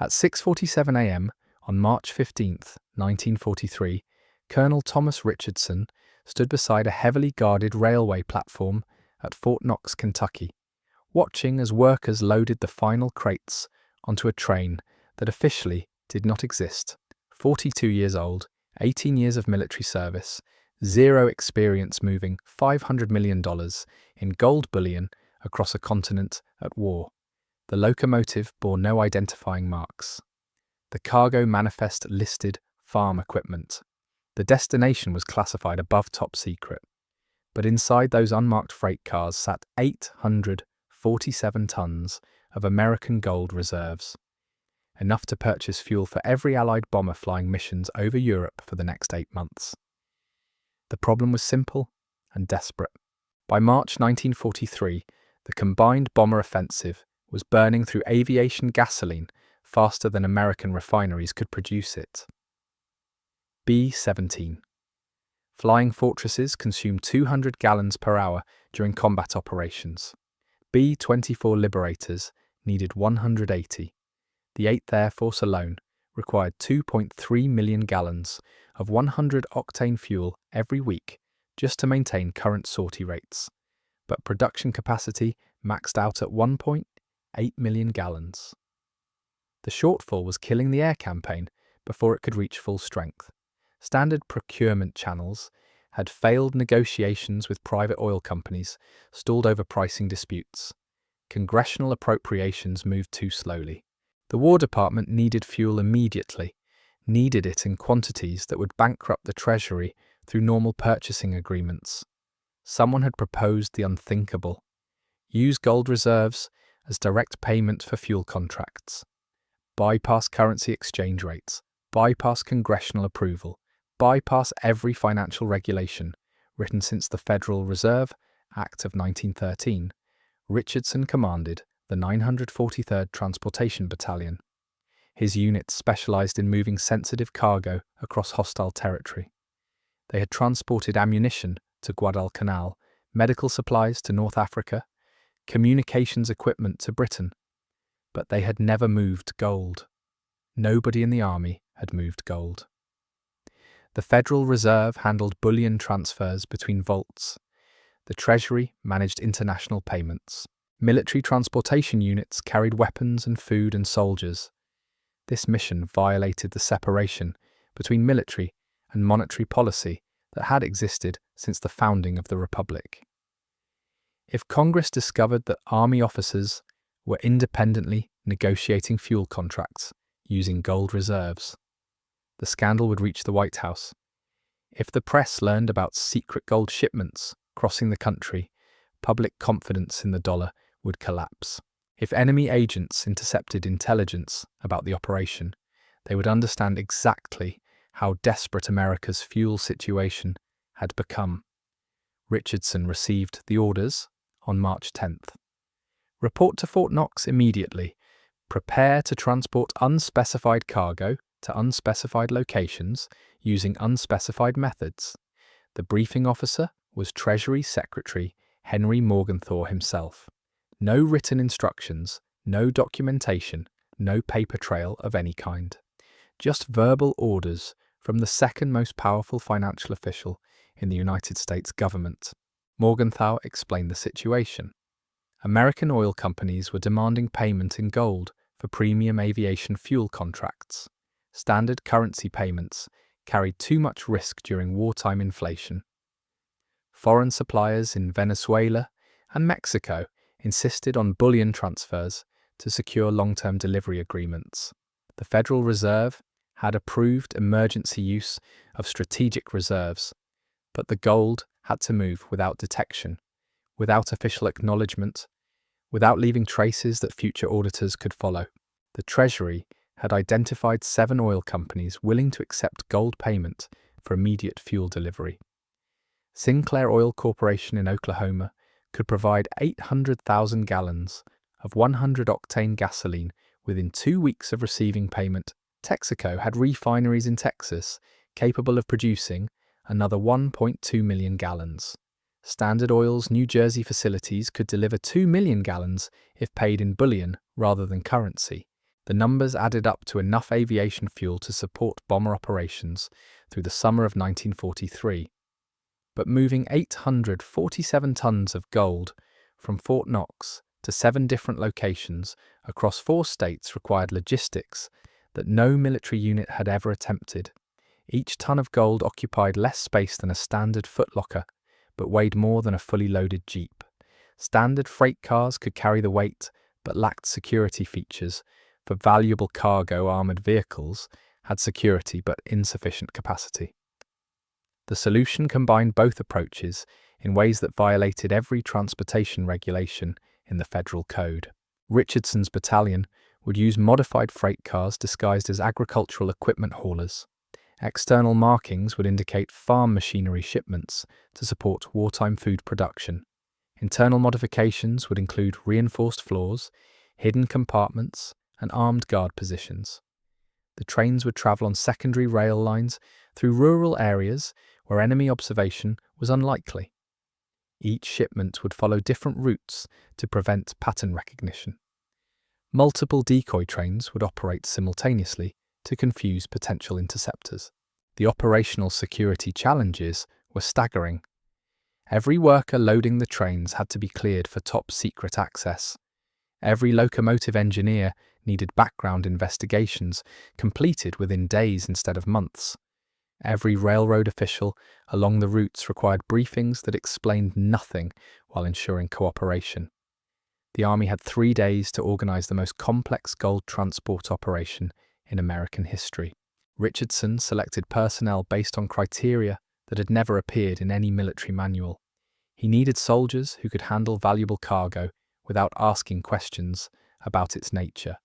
At 6:47 a.m. on March 15, 1943, Colonel Thomas Richardson stood beside a heavily guarded railway platform at Fort Knox, Kentucky, watching as workers loaded the final crates onto a train that officially did not exist. 42 years old, 18 years of military service, zero experience moving $500 million in gold bullion across a continent at war. The locomotive bore no identifying marks. The cargo manifest listed farm equipment. The destination was classified above top secret. But inside those unmarked freight cars sat 847 tons of American gold reserves, enough to purchase fuel for every Allied bomber flying missions over Europe for the next 8 months. The problem was simple and desperate. By March 1943, the combined bomber offensive was burning through aviation gasoline faster than American refineries could produce it. B-17. Flying fortresses consumed 200 gallons per hour during combat operations. B-24 Liberators needed 180. The 8th Air Force alone required 2.3 million gallons of 100-octane fuel every week just to maintain current sortie rates, but production capacity maxed out at 1.8 million gallons. The shortfall was killing the air campaign before it could reach full strength. Standard procurement channels had failed, negotiations with private oil companies stalled over pricing disputes. Congressional appropriations moved too slowly. The War Department needed fuel immediately, needed it in quantities that would bankrupt the Treasury through normal purchasing agreements. Someone had proposed the unthinkable: use gold reserves as direct payment for fuel contracts. Bypass currency exchange rates, bypass congressional approval, bypass every financial regulation written since the Federal Reserve Act of 1913. Richardson commanded the 943rd Transportation Battalion. His unit specialized in moving sensitive cargo across hostile territory. They had transported ammunition to Guadalcanal, medical supplies to North Africa, communications equipment to Britain, but they had never moved gold. Nobody in the army had moved gold. The Federal Reserve handled bullion transfers between vaults. The Treasury managed international payments. Military transportation units carried weapons and food and soldiers. This mission violated the separation between military and monetary policy that had existed since the founding of the Republic. If Congress discovered that Army officers were independently negotiating fuel contracts using gold reserves, the scandal would reach the White House. If the press learned about secret gold shipments crossing the country, public confidence in the dollar would collapse. If enemy agents intercepted intelligence about the operation, they would understand exactly how desperate America's fuel situation had become. Richardson received the orders on March 10th. Report to Fort Knox immediately. Prepare to transport unspecified cargo to unspecified locations using unspecified methods. The briefing officer was Treasury Secretary Henry Morgenthau himself. No written instructions, no documentation, no paper trail of any kind. Just verbal orders from the second most powerful financial official in the United States government. Morgenthau explained the situation. American oil companies were demanding payment in gold for premium aviation fuel contracts. Standard currency payments carried too much risk during wartime inflation. Foreign suppliers in Venezuela and Mexico insisted on bullion transfers to secure long-term delivery agreements. The Federal Reserve had approved emergency use of strategic reserves, but the gold had to move without detection, without official acknowledgement, without leaving traces that future auditors could follow. The Treasury had identified 7 oil companies willing to accept gold payment for immediate fuel delivery. Sinclair Oil Corporation in Oklahoma could provide 800,000 gallons of 100-octane gasoline within 2 weeks of receiving payment. Texaco had refineries in Texas capable of producing another 1.2 million gallons. Standard Oil's New Jersey facilities could deliver 2 million gallons if paid in bullion rather than currency. The numbers added up to enough aviation fuel to support bomber operations through the summer of 1943. But moving 847 tons of gold from Fort Knox to 7 different locations across 4 states required logistics that no military unit had ever attempted. Each ton of gold occupied less space than a standard footlocker, but weighed more than a fully loaded Jeep. Standard freight cars could carry the weight, but lacked security features. For valuable cargo, armored vehicles had security but insufficient capacity. The solution combined both approaches in ways that violated every transportation regulation in the federal code. Richardson's battalion would use modified freight cars disguised as agricultural equipment haulers. External markings would indicate farm machinery shipments to support wartime food production. Internal modifications would include reinforced floors, hidden compartments, and armed guard positions. The trains would travel on secondary rail lines through rural areas where enemy observation was unlikely. Each shipment would follow different routes to prevent pattern recognition. Multiple decoy trains would operate simultaneously to confuse potential interceptors. The operational security challenges were staggering. Every worker loading the trains had to be cleared for top-secret access. Every locomotive engineer needed background investigations completed within days instead of months. Every railroad official along the routes required briefings that explained nothing while ensuring cooperation. The Army had 3 days to organize the most complex gold transport operation in American history. Richardson selected personnel based on criteria that had never appeared in any military manual. He needed soldiers who could handle valuable cargo without asking questions about its nature.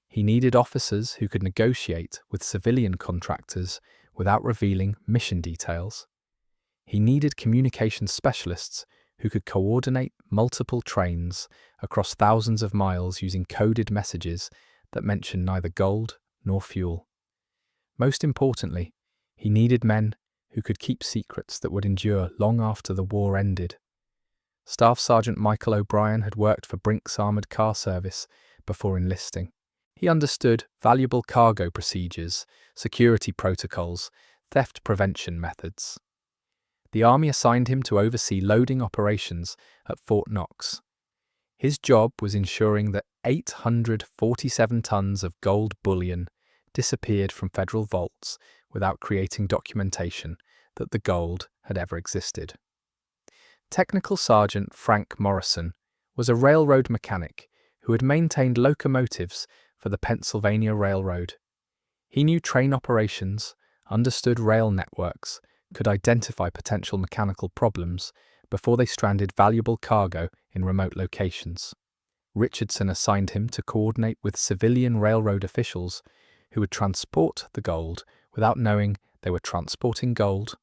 He needed officers who could negotiate with civilian contractors without revealing mission details. He needed communications specialists who could coordinate multiple trains across thousands of miles using coded messages that mentioned neither gold nor fuel. Most importantly, he needed men who could keep secrets that would endure long after the war ended. Staff Sergeant Michael O'Brien had worked for Brink's Armored Car Service before enlisting. He understood valuable cargo procedures, security protocols, theft prevention methods. The Army assigned him to oversee loading operations at Fort Knox. His job was ensuring that 847 tons of gold bullion disappeared from federal vaults without creating documentation that the gold had ever existed. Technical Sergeant Frank Morrison was a railroad mechanic who had maintained locomotives for the Pennsylvania Railroad. He knew train operations, understood rail networks, could identify potential mechanical problems before they stranded valuable cargo in remote locations. Richardson assigned him to coordinate with civilian railroad officials who would transport the gold without knowing they were transporting gold.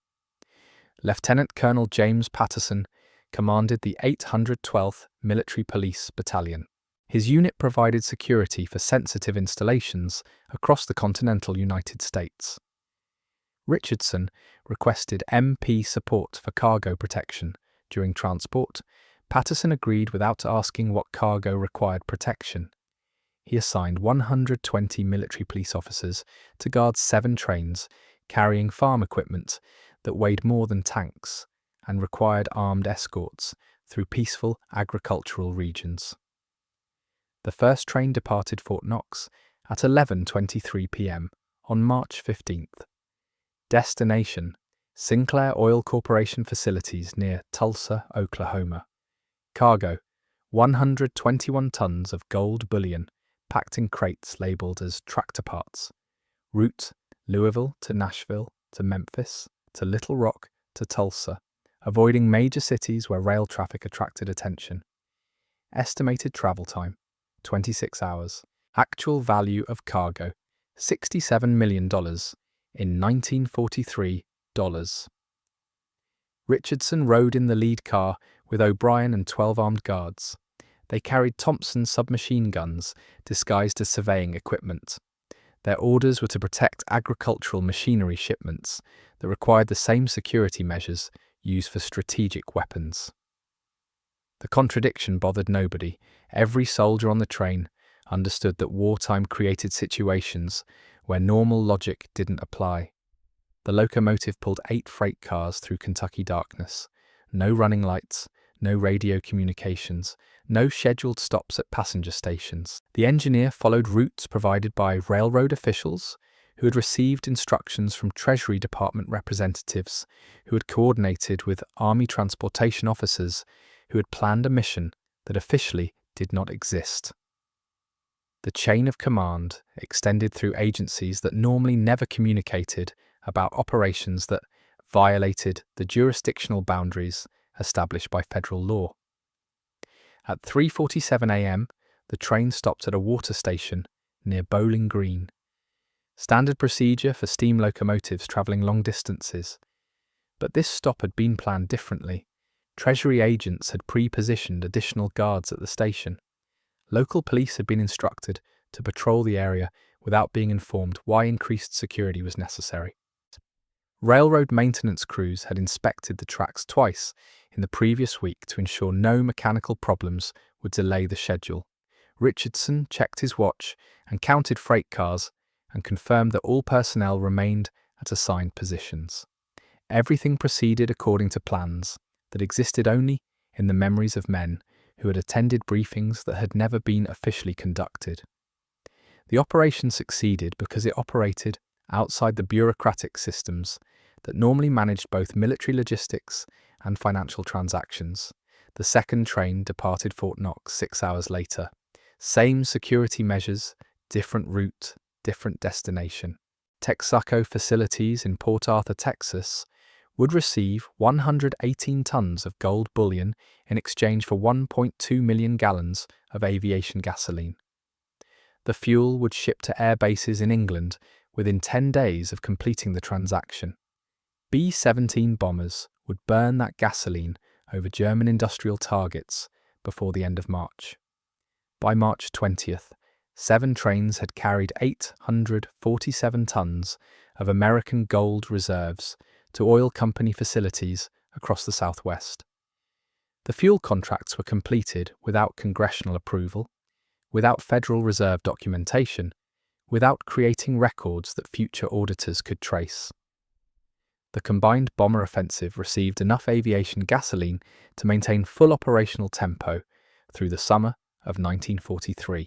Lieutenant Colonel James Patterson commanded the 812th Military Police Battalion. His unit provided security for sensitive installations across the continental United States. Richardson requested MP support for cargo protection during transport. Patterson agreed without asking what cargo required protection. He assigned 120 military police officers to guard 7 trains carrying farm equipment that weighed more than tanks and required armed escorts through peaceful agricultural regions. The first train departed Fort Knox at 11:23 p.m. on March 15th. Destination: Sinclair Oil Corporation facilities near Tulsa, Oklahoma. Cargo: 121 tons of gold bullion packed in crates labeled as tractor parts. Route: Louisville to Nashville to Memphis to Little Rock to Tulsa, avoiding major cities where rail traffic attracted attention. Estimated travel time: 26 hours. Actual value of cargo: $67 million in 1943 dollars. Richardson rode in the lead car with O'Brien and 12 armed guards. They carried Thompson submachine guns disguised as surveying equipment. Their orders were to protect agricultural machinery shipments that required the same security measures used for strategic weapons. The contradiction bothered nobody. Every soldier on the train understood that wartime created situations where normal logic didn't apply. The locomotive pulled 8 freight cars through Kentucky darkness. No running lights, no radio communications, no scheduled stops at passenger stations. The engineer followed routes provided by railroad officials who had received instructions from Treasury Department representatives who had coordinated with Army transportation officers who had planned a mission that officially did not exist. The chain of command extended through agencies that normally never communicated about operations that violated the jurisdictional boundaries established by federal law. At 3:47 a.m., the train stopped at a water station near Bowling Green. Standard procedure for steam locomotives travelling long distances. But this stop had been planned differently. Treasury agents had pre-positioned additional guards at the station. Local police had been instructed to patrol the area without being informed why increased security was necessary. Railroad maintenance crews had inspected the tracks twice in the previous week to ensure no mechanical problems would delay the schedule. Richardson checked his watch and counted freight cars and confirmed that all personnel remained at assigned positions. Everything proceeded according to plans that existed only in the memories of men who had attended briefings that had never been officially conducted. The operation succeeded because it operated outside the bureaucratic systems that normally managed both military logistics and financial transactions. The second train departed Fort Knox 6 hours later. Same security measures, different route, different destination. Texaco facilities in Port Arthur, Texas, would receive 118 tons of gold bullion in exchange for 1.2 million gallons of aviation gasoline. The fuel would ship to air bases in England within 10 days of completing the transaction. B-17 bombers would burn that gasoline over German industrial targets before the end of March. By March 20th, 7 trains had carried 847 tons of American gold reserves to oil company facilities across the Southwest. The fuel contracts were completed without congressional approval, without Federal Reserve documentation, without creating records that future auditors could trace. The combined bomber offensive received enough aviation gasoline to maintain full operational tempo through the summer of 1943.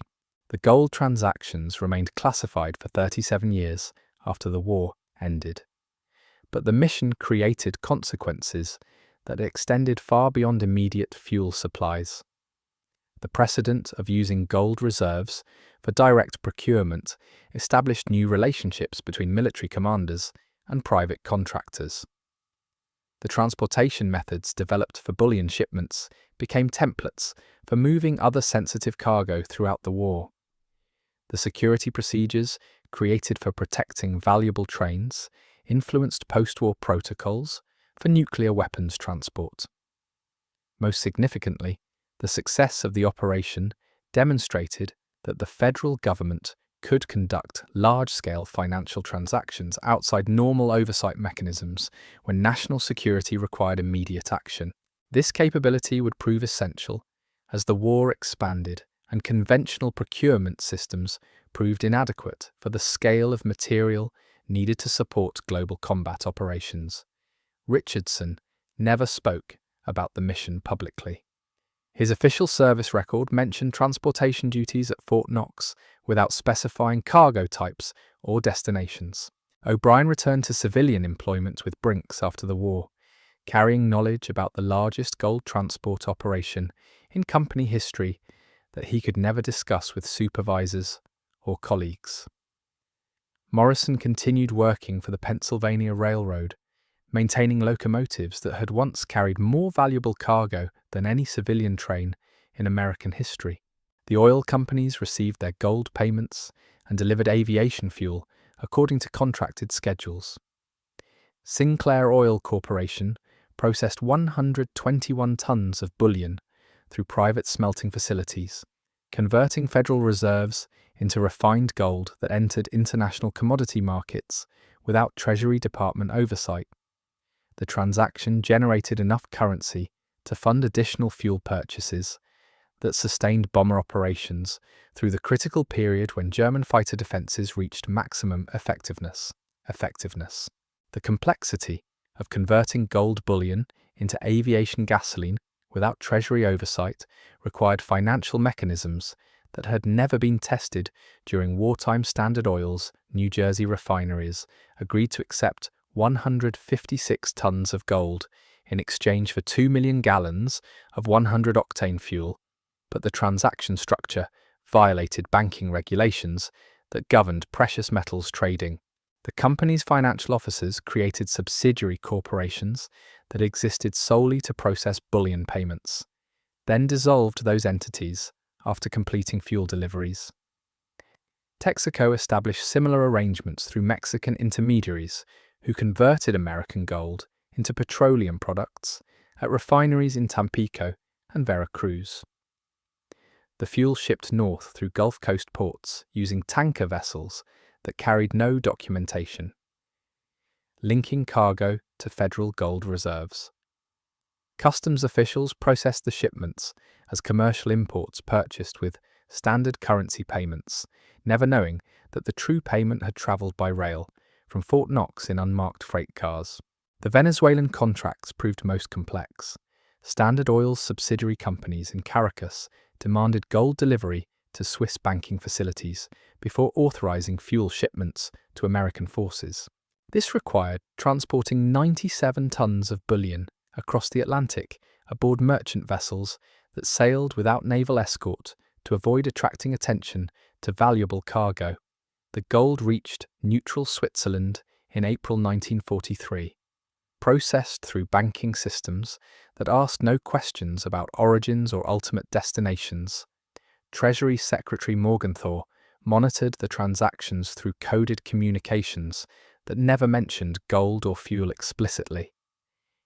The gold transactions remained classified for 37 years after the war ended. But the mission created consequences that extended far beyond immediate fuel supplies. The precedent of using gold reserves for direct procurement established new relationships between military commanders and private contractors. The transportation methods developed for bullion shipments became templates for moving other sensitive cargo throughout the war. The security procedures created for protecting valuable trains influenced post-war protocols for nuclear weapons transport. Most significantly, the success of the operation demonstrated that the federal government could conduct large-scale financial transactions outside normal oversight mechanisms when national security required immediate action. This capability would prove essential as the war expanded and conventional procurement systems proved inadequate for the scale of material needed to support global combat operations. Richardson never spoke about the mission publicly. His official service record mentioned transportation duties at Fort Knox without specifying cargo types or destinations. O'Brien returned to civilian employment with Brinks after the war, carrying knowledge about the largest gold transport operation in company history that he could never discuss with supervisors or colleagues. Morrison continued working for the Pennsylvania Railroad, maintaining locomotives that had once carried more valuable cargo than any civilian train in American history. The oil companies received their gold payments and delivered aviation fuel according to contracted schedules. Sinclair Oil Corporation processed 121 tons of bullion through private smelting facilities, converting federal reserves into refined gold that entered international commodity markets without Treasury Department oversight. The transaction generated enough currency to fund additional fuel purchases that sustained bomber operations through the critical period when German fighter defences reached maximum effectiveness. The complexity of converting gold bullion into aviation gasoline without Treasury oversight required financial mechanisms that had never been tested during wartime. Standard Oil's New Jersey refineries agreed to accept 156 tons of gold in exchange for 2 million gallons of 100-octane fuel, but the transaction structure violated banking regulations that governed precious metals trading. The company's financial officers created subsidiary corporations that existed solely to process bullion payments, then dissolved those entities after completing fuel deliveries. Texaco established similar arrangements through Mexican intermediaries who converted American gold into petroleum products at refineries in Tampico and Veracruz. The fuel shipped north through Gulf Coast ports using tanker vessels that carried no documentation, linking cargo to federal gold reserves. Customs officials processed the shipments as commercial imports purchased with standard currency payments, never knowing that the true payment had traveled by rail from Fort Knox in unmarked freight cars. The Venezuelan contracts proved most complex. Standard Oil's subsidiary companies in Caracas demanded gold delivery to Swiss banking facilities before authorizing fuel shipments to American forces. This required transporting 97 tons of bullion across the Atlantic aboard merchant vessels that sailed without naval escort to avoid attracting attention to valuable cargo. The gold reached neutral Switzerland in April 1943, processed through banking systems that asked no questions about origins or ultimate destinations. Treasury Secretary Morgenthau monitored the transactions through coded communications that never mentioned gold or fuel explicitly.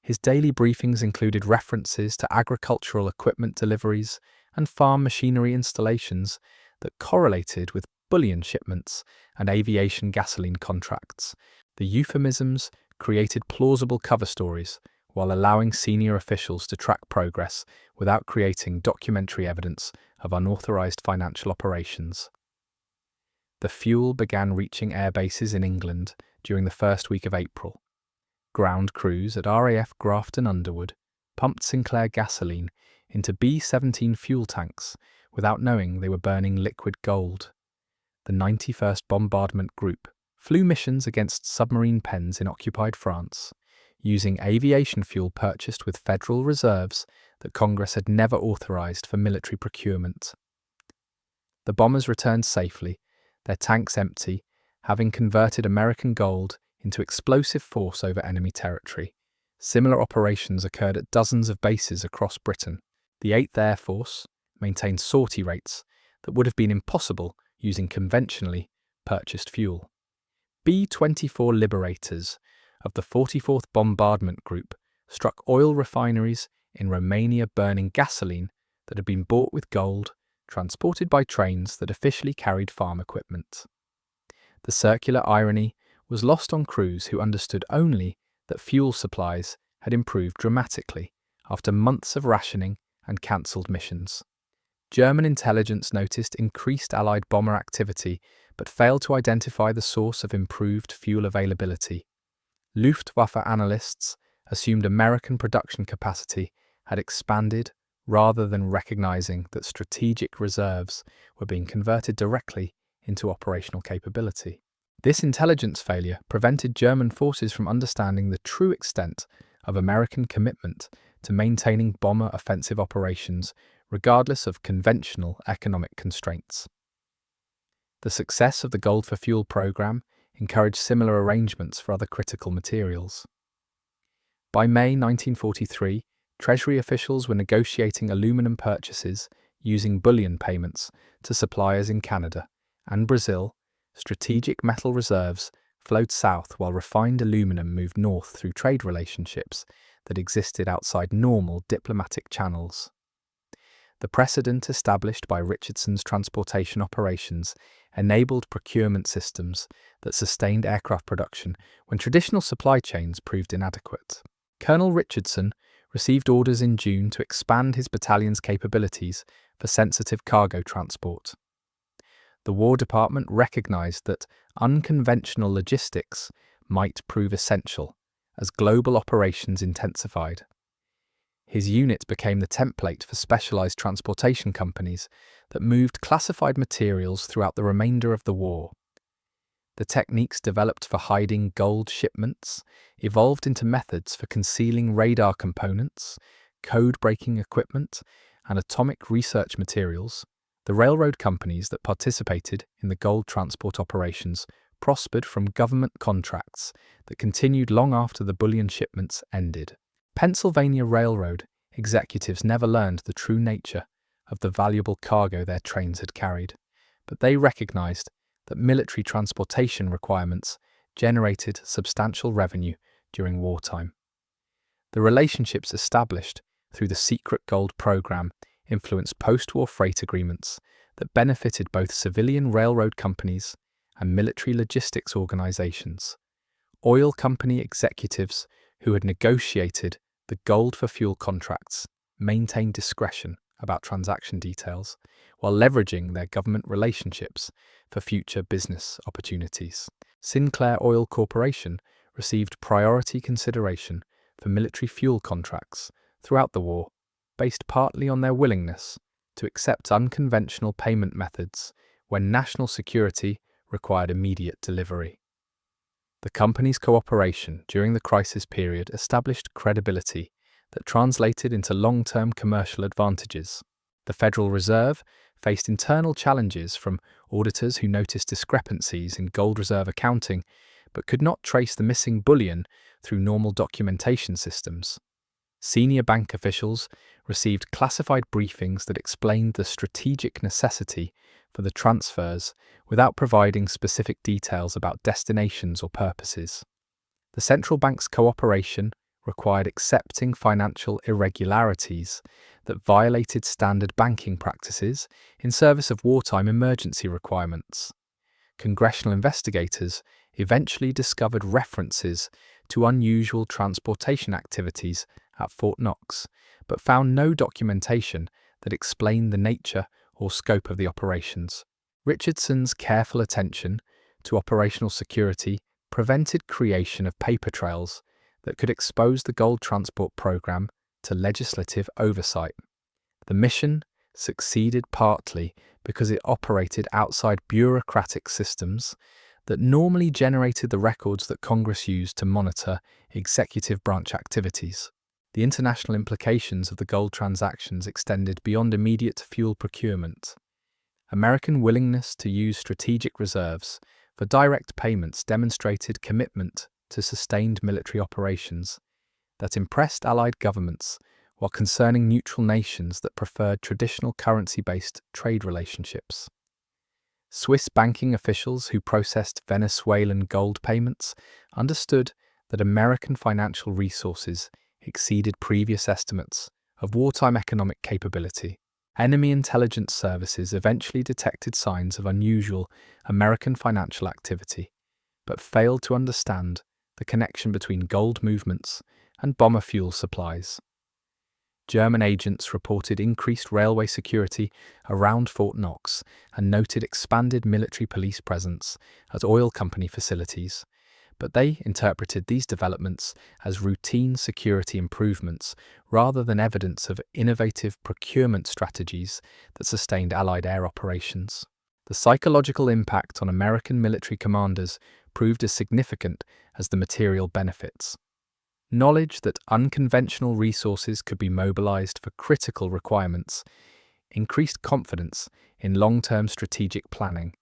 His daily briefings included references to agricultural equipment deliveries and farm machinery installations that correlated with bullion shipments and aviation gasoline contracts. The euphemisms created plausible cover stories while allowing senior officials to track progress without creating documentary evidence of unauthorized financial operations. The fuel began reaching air bases in England during the first week of April. Ground crews at RAF Grafton Underwood pumped Sinclair gasoline into B-17 fuel tanks without knowing they were burning liquid gold. The 91st Bombardment Group flew missions against submarine pens in occupied France, using aviation fuel purchased with federal reserves that Congress had never authorized for military procurement. The bombers returned safely, their tanks empty, having converted American gold into explosive force over enemy territory. Similar operations occurred at dozens of bases across Britain. The 8th Air Force maintained sortie rates that would have been impossible using conventionally purchased fuel. B-24 Liberators of the 44th Bombardment Group struck oil refineries in Romania burning gasoline that had been bought with gold, transported by trains that officially carried farm equipment. The circular irony was lost on crews who understood only that fuel supplies had improved dramatically after months of rationing and cancelled missions. German intelligence noticed increased Allied bomber activity but failed to identify the source of improved fuel availability. Luftwaffe analysts assumed American production capacity had expanded rather than recognizing that strategic reserves were being converted directly into operational capability. This intelligence failure prevented German forces from understanding the true extent of American commitment to maintaining bomber offensive operations regardless of conventional economic constraints. The success of the Gold for Fuel program encouraged similar arrangements for other critical materials. By May 1943, Treasury officials were negotiating aluminum purchases using bullion payments to suppliers in Canada and Brazil. Strategic metal reserves flowed south while refined aluminum moved north through trade relationships that existed outside normal diplomatic channels. The precedent established by Richardson's transportation operations enabled procurement systems that sustained aircraft production when traditional supply chains proved inadequate. Colonel Richardson received orders in June to expand his battalion's capabilities for sensitive cargo transport. The War Department recognized that unconventional logistics might prove essential as global operations intensified. His unit became the template for specialized transportation companies that moved classified materials throughout the remainder of the war. The techniques developed for hiding gold shipments evolved into methods for concealing radar components, code-breaking equipment, and atomic research materials. The railroad companies that participated in the gold transport operations prospered from government contracts that continued long after the bullion shipments ended. Pennsylvania Railroad executives never learned the true nature of the valuable cargo their trains had carried, but they recognized that military transportation requirements generated substantial revenue during wartime. The relationships established through the secret gold program influenced post-war freight agreements that benefited both civilian railroad companies and military logistics organizations. Oil company executives who had negotiated the gold for fuel contracts maintained discretion about transaction details while leveraging their government relationships for future business opportunities. Sinclair Oil Corporation received priority consideration for military fuel contracts throughout the war, based partly on their willingness to accept unconventional payment methods when national security required immediate delivery. The company's cooperation during the crisis period established credibility that translated into long-term commercial advantages. The Federal Reserve faced internal challenges from auditors who noticed discrepancies in gold reserve accounting but could not trace the missing bullion through normal documentation systems. Senior bank officials received classified briefings that explained the strategic necessity for the transfers without providing specific details about destinations or purposes. The central bank's cooperation required accepting financial irregularities that violated standard banking practices in service of wartime emergency requirements. Congressional investigators eventually discovered references to unusual transportation activities at Fort Knox, but found no documentation that explained the nature or scope of the operations. Richardson's careful attention to operational security prevented creation of paper trails that could expose the gold transport program to legislative oversight. The mission succeeded partly because it operated outside bureaucratic systems that normally generated the records that Congress used to monitor executive branch activities. The international implications of the gold transactions extended beyond immediate fuel procurement. American willingness to use strategic reserves for direct payments demonstrated commitment to sustained military operations that impressed Allied governments while concerning neutral nations that preferred traditional currency-based trade relationships. Swiss banking officials who processed Venezuelan gold payments understood that American financial resources exceeded previous estimates of wartime economic capability. Enemy intelligence services eventually detected signs of unusual American financial activity, but failed to understand the connection between gold movements and bomber fuel supplies. German agents reported increased railway security around Fort Knox and noted expanded military police presence at oil company facilities, but they interpreted these developments as routine security improvements rather than evidence of innovative procurement strategies that sustained Allied air operations. The psychological impact on American military commanders proved as significant as the material benefits. Knowledge that unconventional resources could be mobilized for critical requirements increased confidence in long-term strategic planning.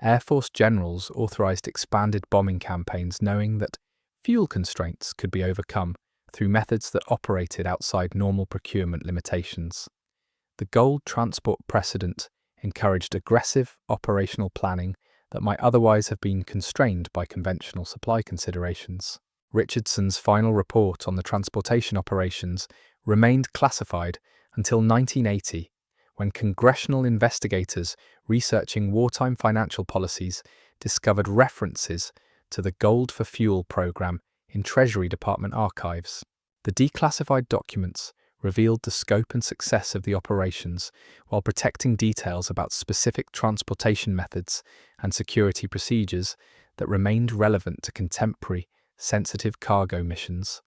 Air Force generals authorized expanded bombing campaigns knowing that fuel constraints could be overcome through methods that operated outside normal procurement limitations. The gold transport precedent encouraged aggressive operational planning that might otherwise have been constrained by conventional supply considerations. Richardson's final report on the transportation operations remained classified until 1980, when congressional investigators researching wartime financial policies discovered references to the Gold for Fuel program in Treasury Department archives. The declassified documents revealed the scope and success of the operations while protecting details about specific transportation methods and security procedures that remained relevant to contemporary, sensitive cargo missions.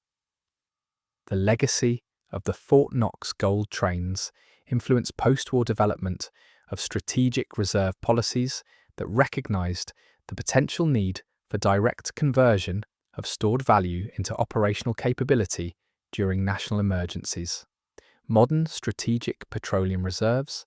The legacy of the Fort Knox gold trains influenced post-war development of strategic reserve policies that recognized the potential need for direct conversion of stored value into operational capability during national emergencies. Modern strategic petroleum reserves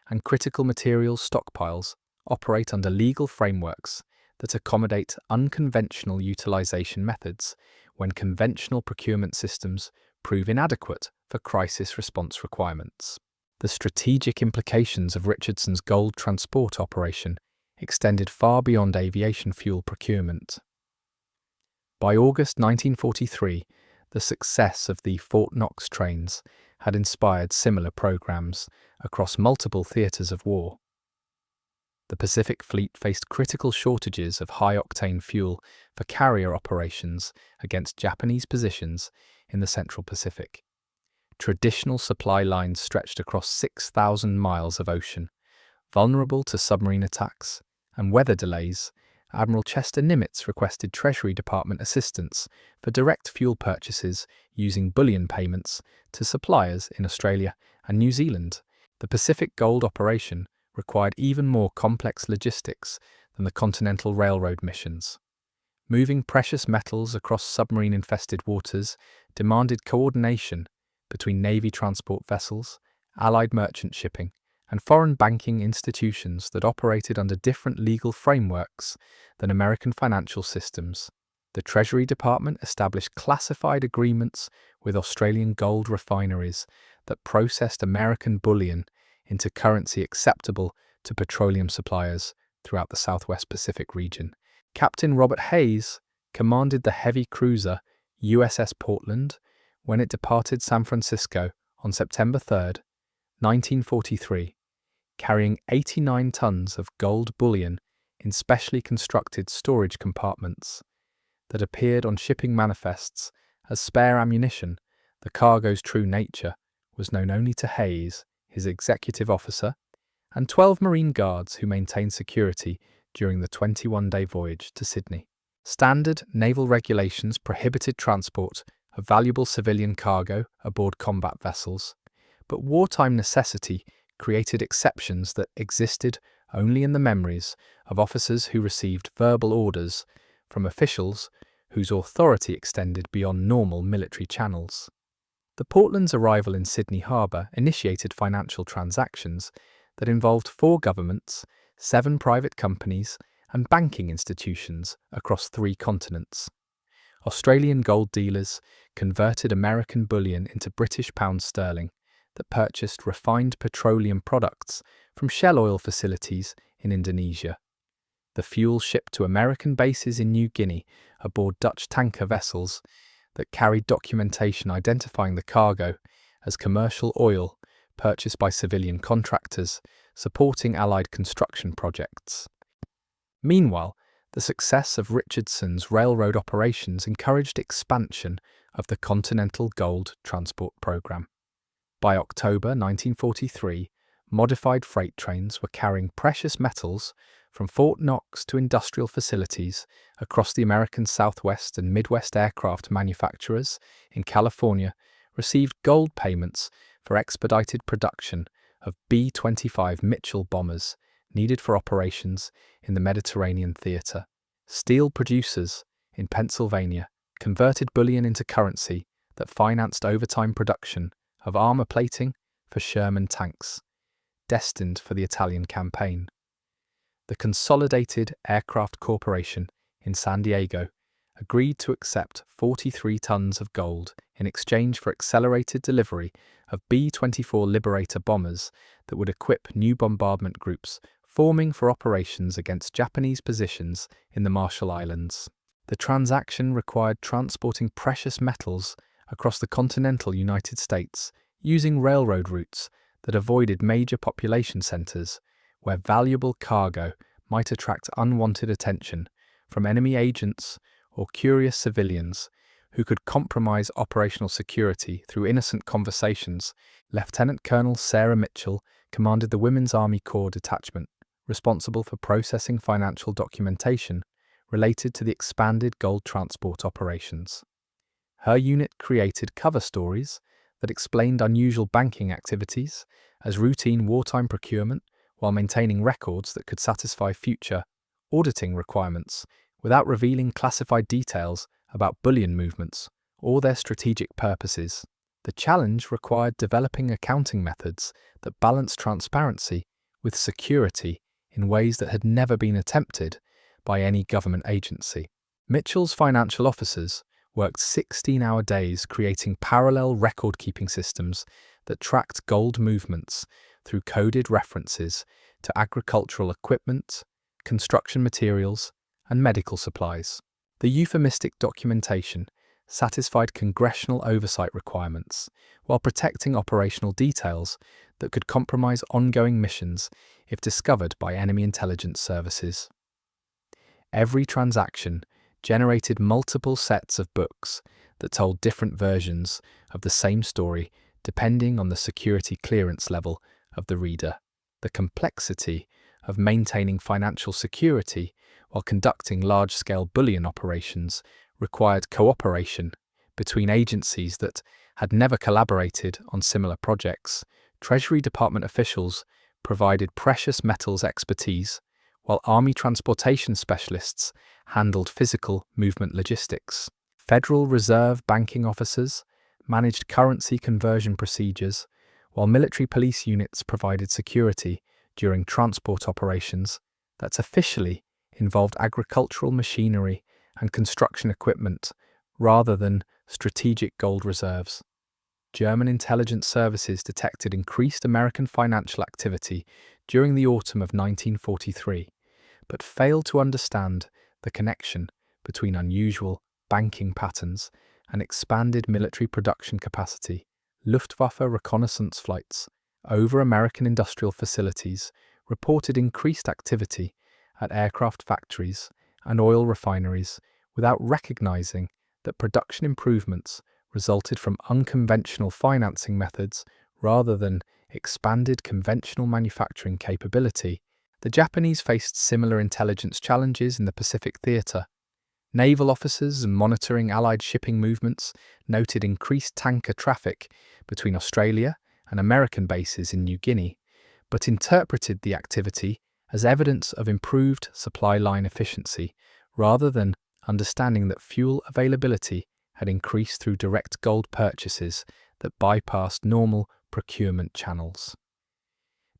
and critical materials stockpiles operate under legal frameworks that accommodate unconventional utilization methods when conventional procurement systems prove inadequate for crisis response requirements. The strategic implications of Richardson's gold transport operation extended far beyond aviation fuel procurement. By August 1943, the success of the Fort Knox trains had inspired similar programs across multiple theaters of war. The Pacific Fleet faced critical shortages of high-octane fuel for carrier operations against Japanese positions in the Central Pacific. Traditional supply lines stretched across 6,000 miles of ocean. Vulnerable to submarine attacks and weather delays, Admiral Chester Nimitz requested Treasury Department assistance for direct fuel purchases using bullion payments to suppliers in Australia and New Zealand. The Pacific Gold operation required even more complex logistics than the Continental Railroad missions. Moving precious metals across submarine-infested waters demanded coordination between Navy transport vessels, Allied merchant shipping, and foreign banking institutions that operated under different legal frameworks than American financial systems. The Treasury Department established classified agreements with Australian gold refineries that processed American bullion into currency acceptable to petroleum suppliers throughout the Southwest Pacific region. Captain Robert Hayes commanded the heavy cruiser USS Portland when it departed San Francisco on September 3, 1943, carrying 89 tons of gold bullion in specially constructed storage compartments that appeared on shipping manifests as spare ammunition. The cargo's true nature was known only to Hayes, his executive officer, and 12 Marine Guards who maintained security during the 21-day voyage to Sydney. Standard naval regulations prohibited transport of valuable civilian cargo aboard combat vessels, but wartime necessity created exceptions that existed only in the memories of officers who received verbal orders from officials whose authority extended beyond normal military channels. The Portland's arrival in Sydney Harbour initiated financial transactions that involved 4 governments, 7 private companies, and banking institutions across 3 continents. Australian gold dealers converted American bullion into British pound sterling that purchased refined petroleum products from Shell oil facilities in Indonesia. The fuel shipped to American bases in New Guinea aboard Dutch tanker vessels that carried documentation identifying the cargo as commercial oil purchased by civilian contractors supporting Allied construction projects. Meanwhile, the success of Richardson's railroad operations encouraged expansion of the Continental Gold Transport Program. By October 1943, modified freight trains were carrying precious metals from Fort Knox to industrial facilities across the American Southwest and Midwest. Aircraft manufacturers in California received gold payments for expedited production of B-25 Mitchell bombers needed for operations in the Mediterranean theater. Steel producers in Pennsylvania converted bullion into currency that financed overtime production of armor plating for Sherman tanks, destined for the Italian campaign. The Consolidated Aircraft Corporation in San Diego agreed to accept 43 tons of gold in exchange for accelerated delivery of B-24 Liberator bombers that would equip new bombardment groups forming for operations against Japanese positions in the Marshall Islands. The transaction required transporting precious metals across the continental United States using railroad routes that avoided major population centers where valuable cargo might attract unwanted attention from enemy agents or curious civilians who could compromise operational security through innocent conversations. Lieutenant Colonel Sarah Mitchell commanded the Women's Army Corps detachment, responsible for processing financial documentation related to the expanded gold transport operations. Her unit created cover stories that explained unusual banking activities as routine wartime procurement while maintaining records that could satisfy future auditing requirements without revealing classified details about bullion movements or their strategic purposes. The challenge required developing accounting methods that balanced transparency with security in ways that had never been attempted by any government agency. Mitchell's financial officers worked 16-hour days creating parallel record-keeping systems that tracked gold movements through coded references to agricultural equipment, construction materials, and medical supplies. The euphemistic documentation satisfied congressional oversight requirements while protecting operational details that could compromise ongoing missions if discovered by enemy intelligence services. Every transaction generated multiple sets of books that told different versions of the same story depending on the security clearance level of the reader. The complexity of maintaining financial security while conducting large-scale bullion operations required cooperation between agencies that had never collaborated on similar projects. Treasury Department officials provided precious metals expertise, while Army transportation specialists handled physical movement logistics. Federal Reserve banking officers managed currency conversion procedures, while military police units provided security during transport operations that officially involved agricultural machinery and construction equipment rather than strategic gold reserves. German intelligence services detected increased American financial activity during the autumn of 1943, but failed to understand the connection between unusual banking patterns and expanded military production capacity. Luftwaffe reconnaissance flights over American industrial facilities reported increased activity at aircraft factories and oil refineries without recognizing that production improvements resulted from unconventional financing methods rather than expanded conventional manufacturing capability. The Japanese faced similar intelligence challenges in the Pacific Theater. Naval officers monitoring Allied shipping movements noted increased tanker traffic between Australia and American bases in New Guinea, but interpreted the activity as evidence of improved supply line efficiency rather than understanding that fuel availability had increased through direct gold purchases that bypassed normal procurement channels.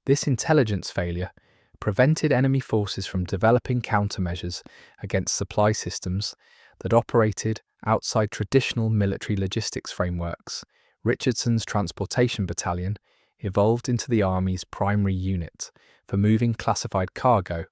This intelligence failure prevented enemy forces from developing countermeasures against supply systems that operated outside traditional military logistics frameworks. Richardson's Transportation Battalion evolved into the Army's primary unit for moving classified cargo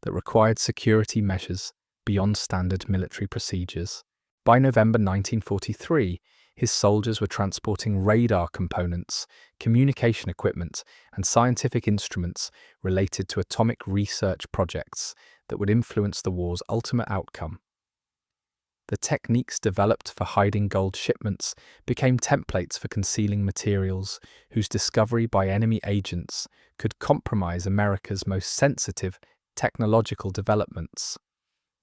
that required security measures beyond standard military procedures. By November 1943, his soldiers were transporting radar components, communication equipment, and scientific instruments related to atomic research projects that would influence the war's ultimate outcome. The techniques developed for hiding gold shipments became templates for concealing materials whose discovery by enemy agents could compromise America's most sensitive technological developments.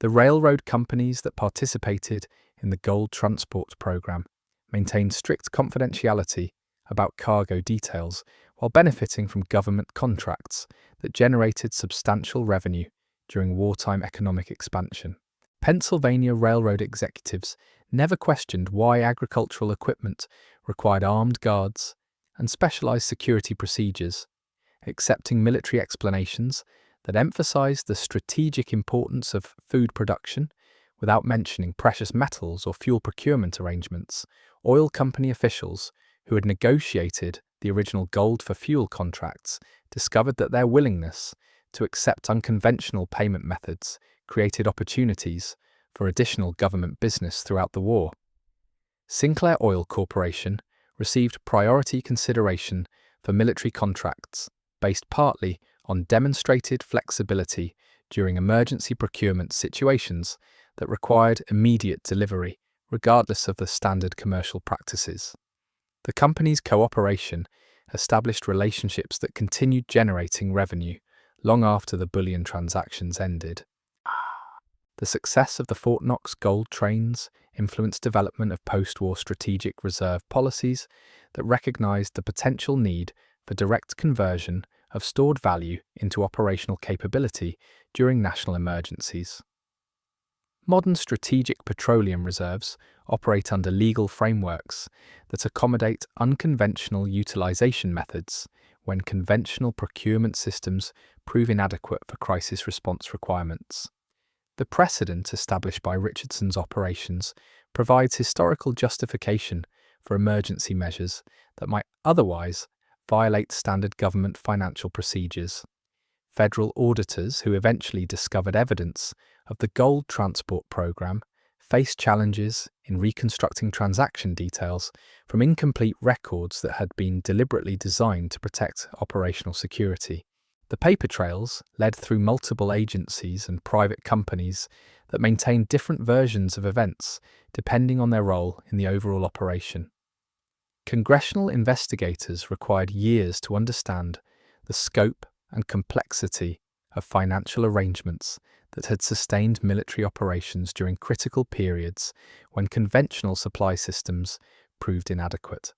The railroad companies that participated in the gold transport program maintained strict confidentiality about cargo details while benefiting from government contracts that generated substantial revenue during wartime economic expansion. Pennsylvania railroad executives never questioned why agricultural equipment required armed guards and specialized security procedures, accepting military explanations that emphasized the strategic importance of food production without mentioning precious metals or fuel procurement arrangements. Oil company officials who had negotiated the original gold for fuel contracts discovered that their willingness to accept unconventional payment methods created opportunities for additional government business throughout the war. Sinclair Oil Corporation received priority consideration for military contracts based partly on demonstrated flexibility during emergency procurement situations that required immediate delivery regardless of the standard commercial practices. The company's cooperation established relationships that continued generating revenue long after the bullion transactions ended. The success of the Fort Knox gold trains influenced development of post-war strategic reserve policies that recognized the potential need for direct conversion of stored value into operational capability during national emergencies. Modern strategic petroleum reserves operate under legal frameworks that accommodate unconventional utilization methods when conventional procurement systems prove inadequate for crisis response requirements. The precedent established by Richardson's operations provides historical justification for emergency measures that might otherwise violate standard government financial procedures. Federal auditors who eventually discovered evidence of the gold transport program faced challenges in reconstructing transaction details from incomplete records that had been deliberately designed to protect operational security. The paper trails led through multiple agencies and private companies that maintained different versions of events depending on their role in the overall operation. Congressional investigators required years to understand the scope and complexity of financial arrangements that had sustained military operations during critical periods when conventional supply systems proved inadequate.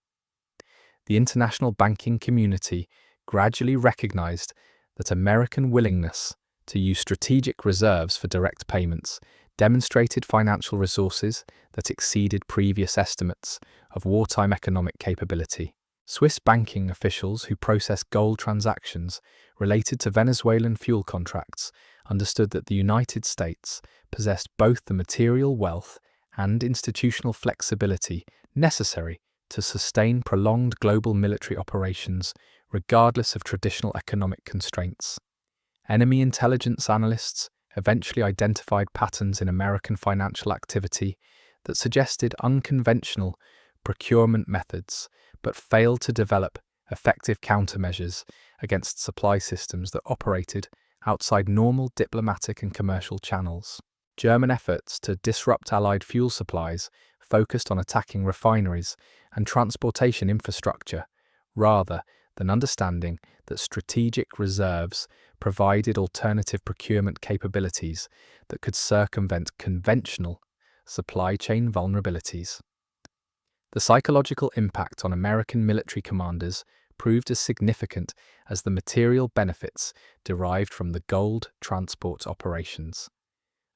The international banking community gradually recognized that American willingness to use strategic reserves for direct payments demonstrated financial resources that exceeded previous estimates of wartime economic capability. Swiss banking officials who processed gold transactions related to Venezuelan fuel contracts understood that the United States possessed both the material wealth and institutional flexibility necessary to sustain prolonged global military operations regardless of traditional economic constraints. Enemy intelligence analysts eventually identified patterns in American financial activity that suggested unconventional procurement methods, but failed to develop effective countermeasures against supply systems that operated outside normal diplomatic and commercial channels. German efforts to disrupt Allied fuel supplies focused on attacking refineries and transportation infrastructure, rather than understanding that strategic reserves provided alternative procurement capabilities that could circumvent conventional supply chain vulnerabilities. The psychological impact on American military commanders proved as significant as the material benefits derived from the gold transport operations.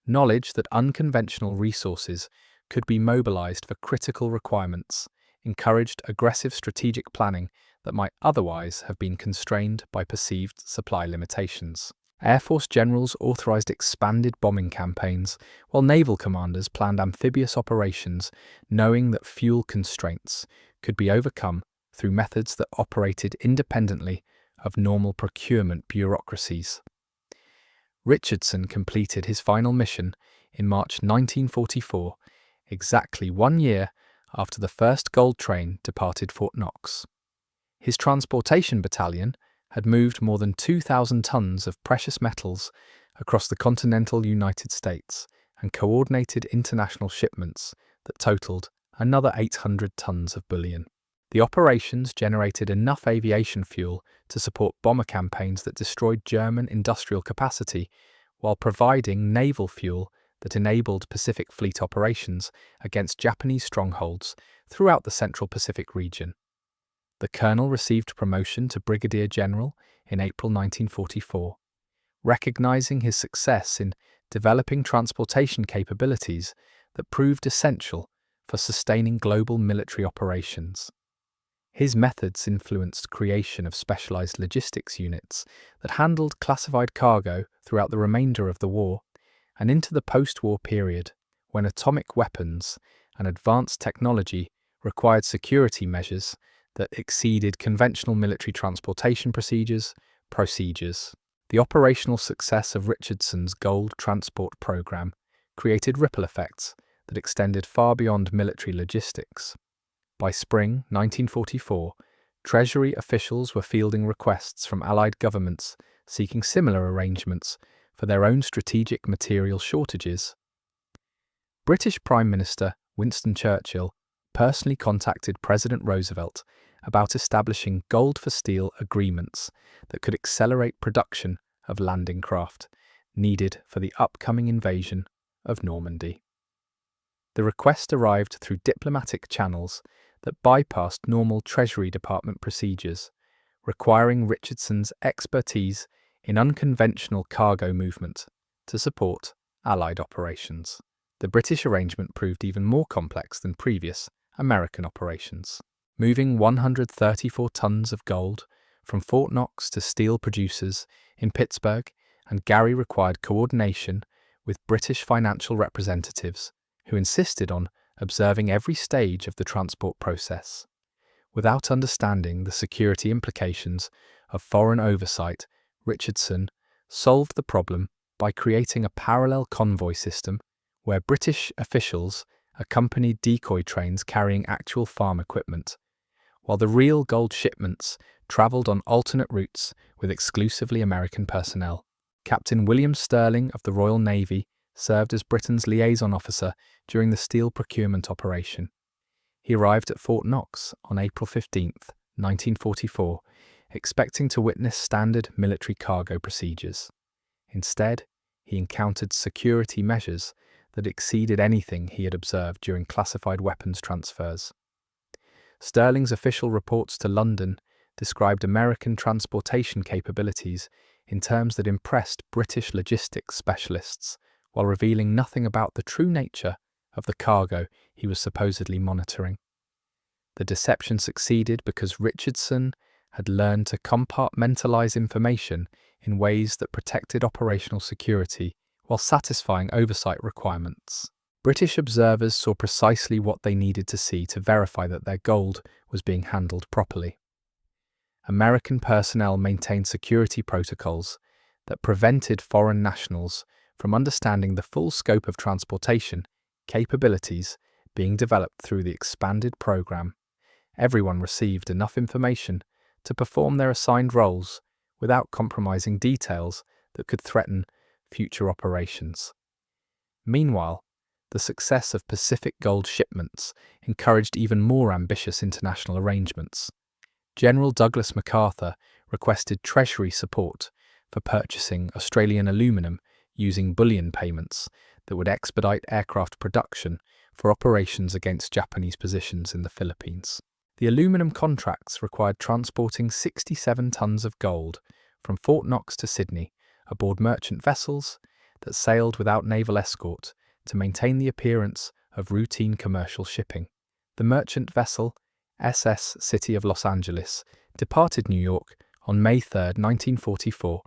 Knowledge that unconventional resources could be mobilized for critical requirements encouraged aggressive strategic planning that might otherwise have been constrained by perceived supply limitations. Air Force generals authorized expanded bombing campaigns, while naval commanders planned amphibious operations, knowing that fuel constraints could be overcome through methods that operated independently of normal procurement bureaucracies. Richardson completed his final mission in March 1944, exactly 1 year after the first gold train departed Fort Knox. His transportation battalion had moved more than 2,000 tons of precious metals across the continental United States and coordinated international shipments that totaled another 800 tons of bullion. The operations generated enough aviation fuel to support bomber campaigns that destroyed German industrial capacity, while providing naval fuel that enabled Pacific Fleet operations against Japanese strongholds throughout the Central Pacific region. The colonel received promotion to brigadier general in April 1944, recognizing his success in developing transportation capabilities that proved essential for sustaining global military operations. His methods influenced creation of specialized logistics units that handled classified cargo throughout the remainder of the war and into the post-war period, when atomic weapons and advanced technology required security measures that exceeded conventional military transportation procedures. The operational success of Richardson's gold transport program created ripple effects that extended far beyond military logistics. By spring 1944, Treasury officials were fielding requests from Allied governments seeking similar arrangements for their own strategic material shortages. British Prime Minister Winston Churchill, personally contacted President Roosevelt about establishing gold-for-steel agreements that could accelerate production of landing craft needed for the upcoming invasion of Normandy. The request arrived through diplomatic channels that bypassed normal Treasury Department procedures, requiring Richardson's expertise in unconventional cargo movement to support Allied operations. The British arrangement proved even more complex than previous American operations. Moving 134 tons of gold from Fort Knox to steel producers in Pittsburgh and Gary required coordination with British financial representatives who insisted on observing every stage of the transport process. Without understanding the security implications of foreign oversight, Richardson solved the problem by creating a parallel convoy system where British officials accompanied decoy trains carrying actual farm equipment, while the real gold shipments travelled on alternate routes with exclusively American personnel. Captain William Stirling of the Royal Navy served as Britain's liaison officer during the steel procurement operation. He arrived at Fort Knox on April 15, 1944, expecting to witness standard military cargo procedures. Instead, he encountered security measures that exceeded anything he had observed during classified weapons transfers. Stirling's official reports to London described American transportation capabilities in terms that impressed British logistics specialists, while revealing nothing about the true nature of the cargo he was supposedly monitoring. The deception succeeded because Richardson had learned to compartmentalize information in ways that protected operational security while satisfying oversight requirements. British observers saw precisely what they needed to see to verify that their gold was being handled properly. American personnel maintained security protocols that prevented foreign nationals from understanding the full scope of transportation capabilities being developed through the expanded program. Everyone received enough information to perform their assigned roles without compromising details that could threaten future operations. Meanwhile, the success of Pacific gold shipments encouraged even more ambitious international arrangements. General Douglas MacArthur requested Treasury support for purchasing Australian aluminium using bullion payments that would expedite aircraft production for operations against Japanese positions in the Philippines. The aluminium contracts required transporting 67 tons of gold from Fort Knox to Sydney aboard merchant vessels that sailed without naval escort to maintain the appearance of routine commercial shipping. The merchant vessel SS City of Los Angeles departed New York on May 3, 1944,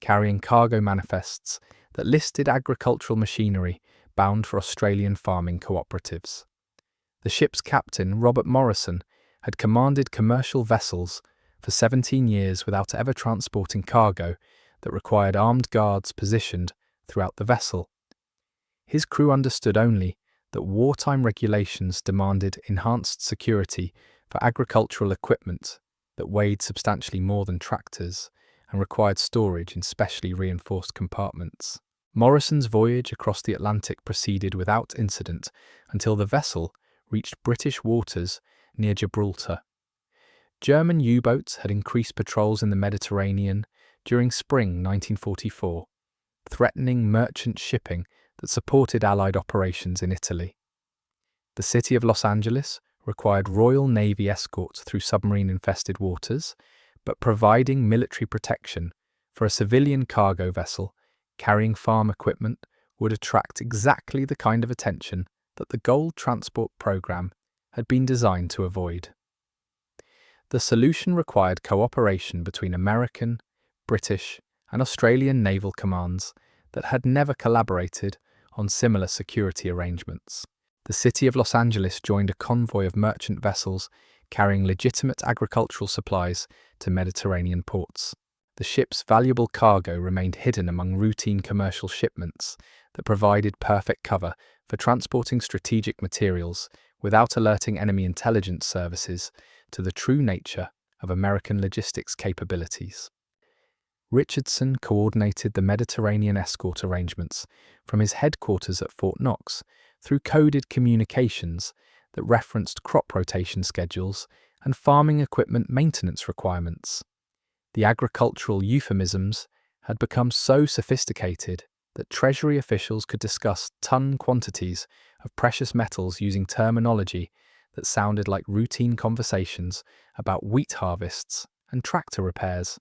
carrying cargo manifests that listed agricultural machinery bound for Australian farming cooperatives. The ship's captain, Robert Morrison, had commanded commercial vessels for 17 years without ever transporting cargo that required armed guards positioned throughout the vessel. His crew understood only that wartime regulations demanded enhanced security for agricultural equipment that weighed substantially more than tractors and required storage in specially reinforced compartments. Morrison's voyage across the Atlantic proceeded without incident until the vessel reached British waters near Gibraltar. German U-boats had increased patrols in the Mediterranean during spring 1944, threatening merchant shipping that supported Allied operations in Italy. The city of Los Angeles required Royal Navy escorts through submarine-infested waters, but providing military protection for a civilian cargo vessel carrying farm equipment would attract exactly the kind of attention that the gold transport program had been designed to avoid. The solution required cooperation between American, British, and Australian naval commands that had never collaborated on similar security arrangements. The city of Los Angeles joined a convoy of merchant vessels carrying legitimate agricultural supplies to Mediterranean ports. The ship's valuable cargo remained hidden among routine commercial shipments that provided perfect cover for transporting strategic materials without alerting enemy intelligence services to the true nature of American logistics capabilities. Richardson coordinated the Mediterranean escort arrangements from his headquarters at Fort Knox through coded communications that referenced crop rotation schedules and farming equipment maintenance requirements. The agricultural euphemisms had become so sophisticated that Treasury officials could discuss ton quantities of precious metals using terminology that sounded like routine conversations about wheat harvests and tractor repairs.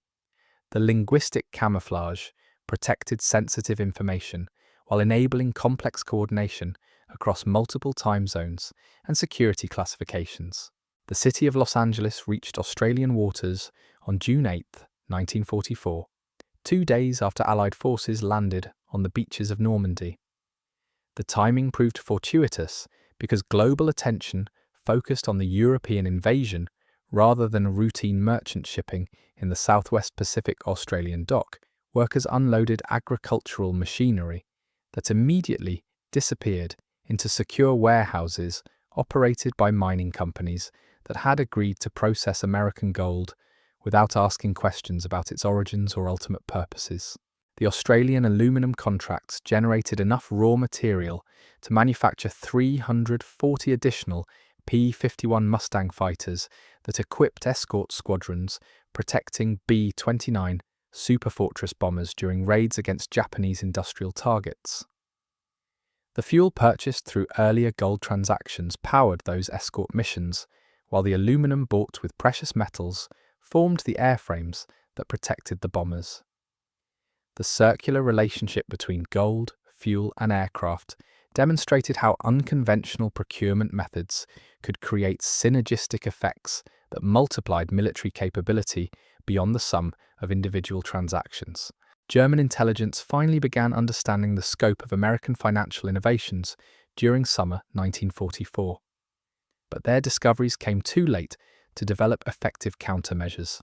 The linguistic camouflage protected sensitive information while enabling complex coordination across multiple time zones and security classifications. The city of Los Angeles reached Australian waters on June 8, 1944, 2 days after Allied forces landed on the beaches of Normandy. The timing proved fortuitous because global attention focused on the European invasion rather than routine merchant shipping in the Southwest Pacific Australian dock. Workers unloaded agricultural machinery that immediately disappeared into secure warehouses operated by mining companies that had agreed to process American gold without asking questions about its origins or ultimate purposes. The Australian aluminum contracts generated enough raw material to manufacture 340 additional P-51 Mustang fighters that equipped escort squadrons protecting B-29 Superfortress bombers during raids against Japanese industrial targets. The fuel purchased through earlier gold transactions powered those escort missions, while the aluminum bought with precious metals formed the airframes that protected the bombers. The circular relationship between gold, fuel, and aircraft demonstrated how unconventional procurement methods could create synergistic effects that multiplied military capability beyond the sum of individual transactions. German intelligence finally began understanding the scope of American financial innovations during summer 1944. But their discoveries came too late to develop effective countermeasures.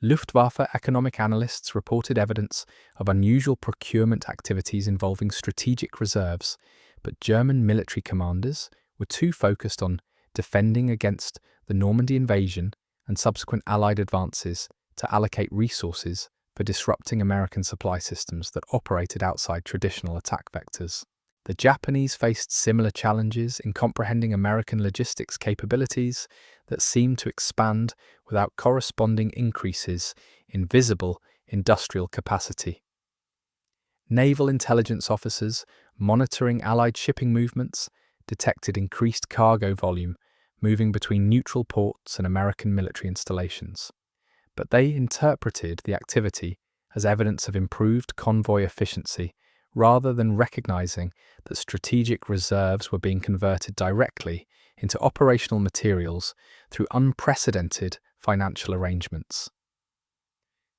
Luftwaffe economic analysts reported evidence of unusual procurement activities involving strategic reserves, but German military commanders were too focused on defending against the Normandy invasion and subsequent Allied advances to allocate resources for disrupting American supply systems that operated outside traditional attack vectors. The Japanese faced similar challenges in comprehending American logistics capabilities that seemed to expand without corresponding increases in visible industrial capacity. Naval intelligence officers monitoring Allied shipping movements detected increased cargo volume moving between neutral ports and American military installations, but they interpreted the activity as evidence of improved convoy efficiency rather than recognizing that strategic reserves were being converted directly into operational materials through unprecedented financial arrangements.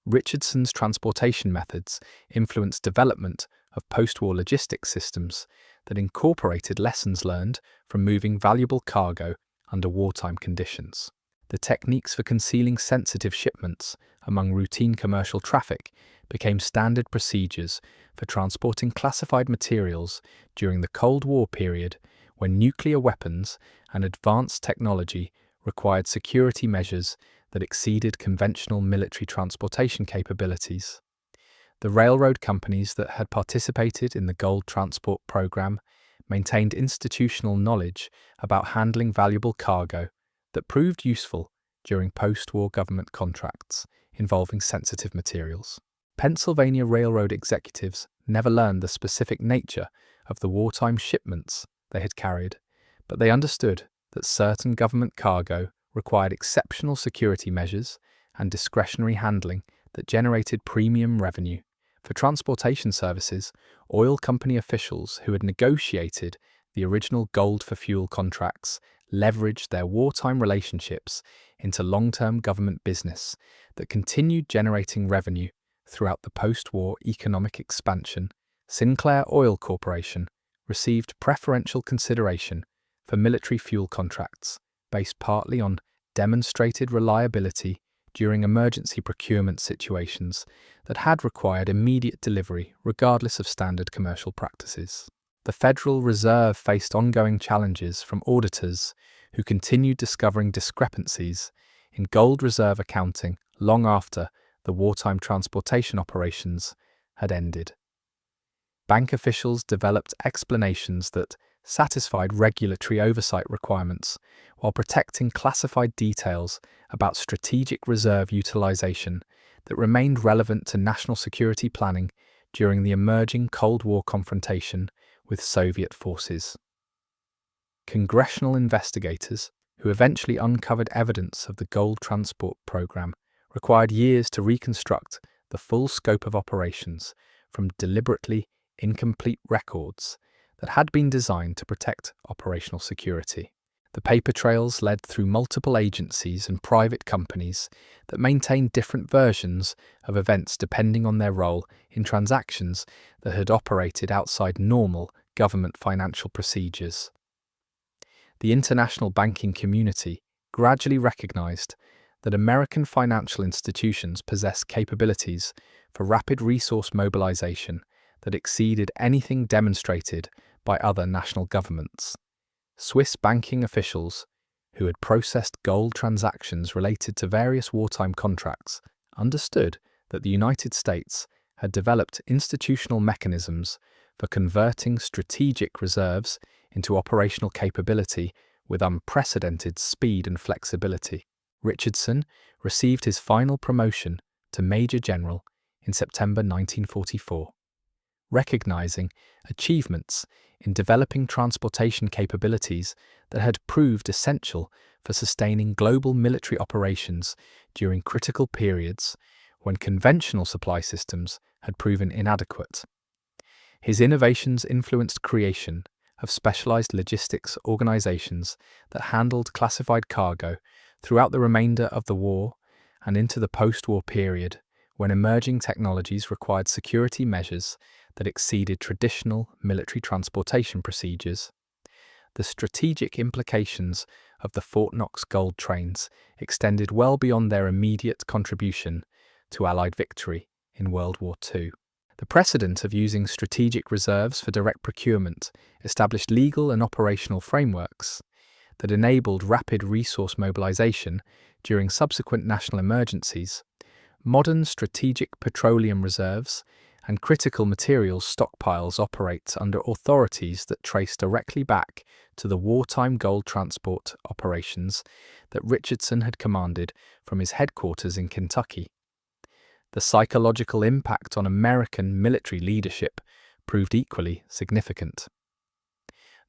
Richardson's transportation methods influenced development of post-war logistics systems that incorporated lessons learned from moving valuable cargo under wartime conditions. The techniques for concealing sensitive shipments among routine commercial traffic became standard procedures for transporting classified materials during the Cold War period, when nuclear weapons and advanced technology required security measures that exceeded conventional military transportation capabilities. The railroad companies that had participated in the gold transport program maintained institutional knowledge about handling valuable cargo that proved useful during post-war government contracts involving sensitive materials. Pennsylvania Railroad executives never learned the specific nature of the wartime shipments they had carried, but they understood that certain government cargo required exceptional security measures and discretionary handling that generated premium revenue. For transportation services, oil company officials who had negotiated the original gold for fuel contracts leveraged their wartime relationships into long-term government business that continued generating revenue throughout the post-war economic expansion. Sinclair Oil Corporation received preferential consideration for military fuel contracts based partly on demonstrated reliability during emergency procurement situations that had required immediate delivery regardless of standard commercial practices. The Federal Reserve faced ongoing challenges from auditors who continued discovering discrepancies in gold reserve accounting long after the wartime transportation operations had ended. Bank officials developed explanations that satisfied regulatory oversight requirements while protecting classified details about strategic reserve utilization that remained relevant to national security planning during the emerging Cold War confrontation with Soviet forces. Congressional investigators, who eventually uncovered evidence of the gold transport program, required years to reconstruct the full scope of operations from deliberately incomplete records that had been designed to protect operational security. The paper trails led through multiple agencies and private companies that maintained different versions of events depending on their role in transactions that had operated outside normal government financial procedures. The international banking community gradually recognized that American financial institutions possess capabilities for rapid resource mobilization that exceeded anything demonstrated by other national governments. Swiss banking officials, who had processed gold transactions related to various wartime contracts, understood that the United States had developed institutional mechanisms for converting strategic reserves into operational capability with unprecedented speed and flexibility. Richardson received his final promotion to Major General in September 1944. Recognizing achievements in developing transportation capabilities that had proved essential for sustaining global military operations during critical periods when conventional supply systems had proven inadequate. His innovations influenced creation of specialized logistics organizations that handled classified cargo throughout the remainder of the war and into the post-war period, when emerging technologies required security measures that exceeded traditional military transportation procedures. The strategic implications of the Fort Knox gold trains extended well beyond their immediate contribution to Allied victory in World War II. The precedent of using strategic reserves for direct procurement established legal and operational frameworks that enabled rapid resource mobilization during subsequent national emergencies. Modern strategic petroleum reserves and critical materials stockpiles operate under authorities that trace directly back to the wartime gold transport operations that Richardson had commanded from his headquarters in Kentucky. The psychological impact on American military leadership proved equally significant.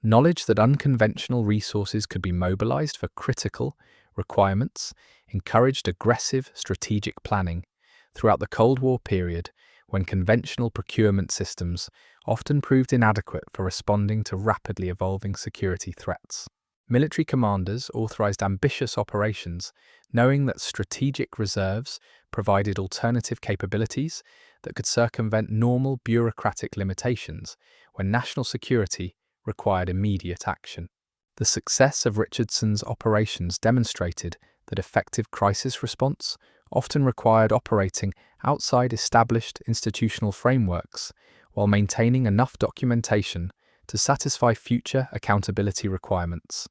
Knowledge that unconventional resources could be mobilized for critical requirements encouraged aggressive strategic planning throughout the Cold War period, when conventional procurement systems often proved inadequate for responding to rapidly evolving security threats. Military commanders authorized ambitious operations, knowing that strategic reserves provided alternative capabilities that could circumvent normal bureaucratic limitations when national security required immediate action. The success of Richardson's operations demonstrated that effective crisis response often required operating outside established institutional frameworks while maintaining enough documentation to satisfy future accountability requirements.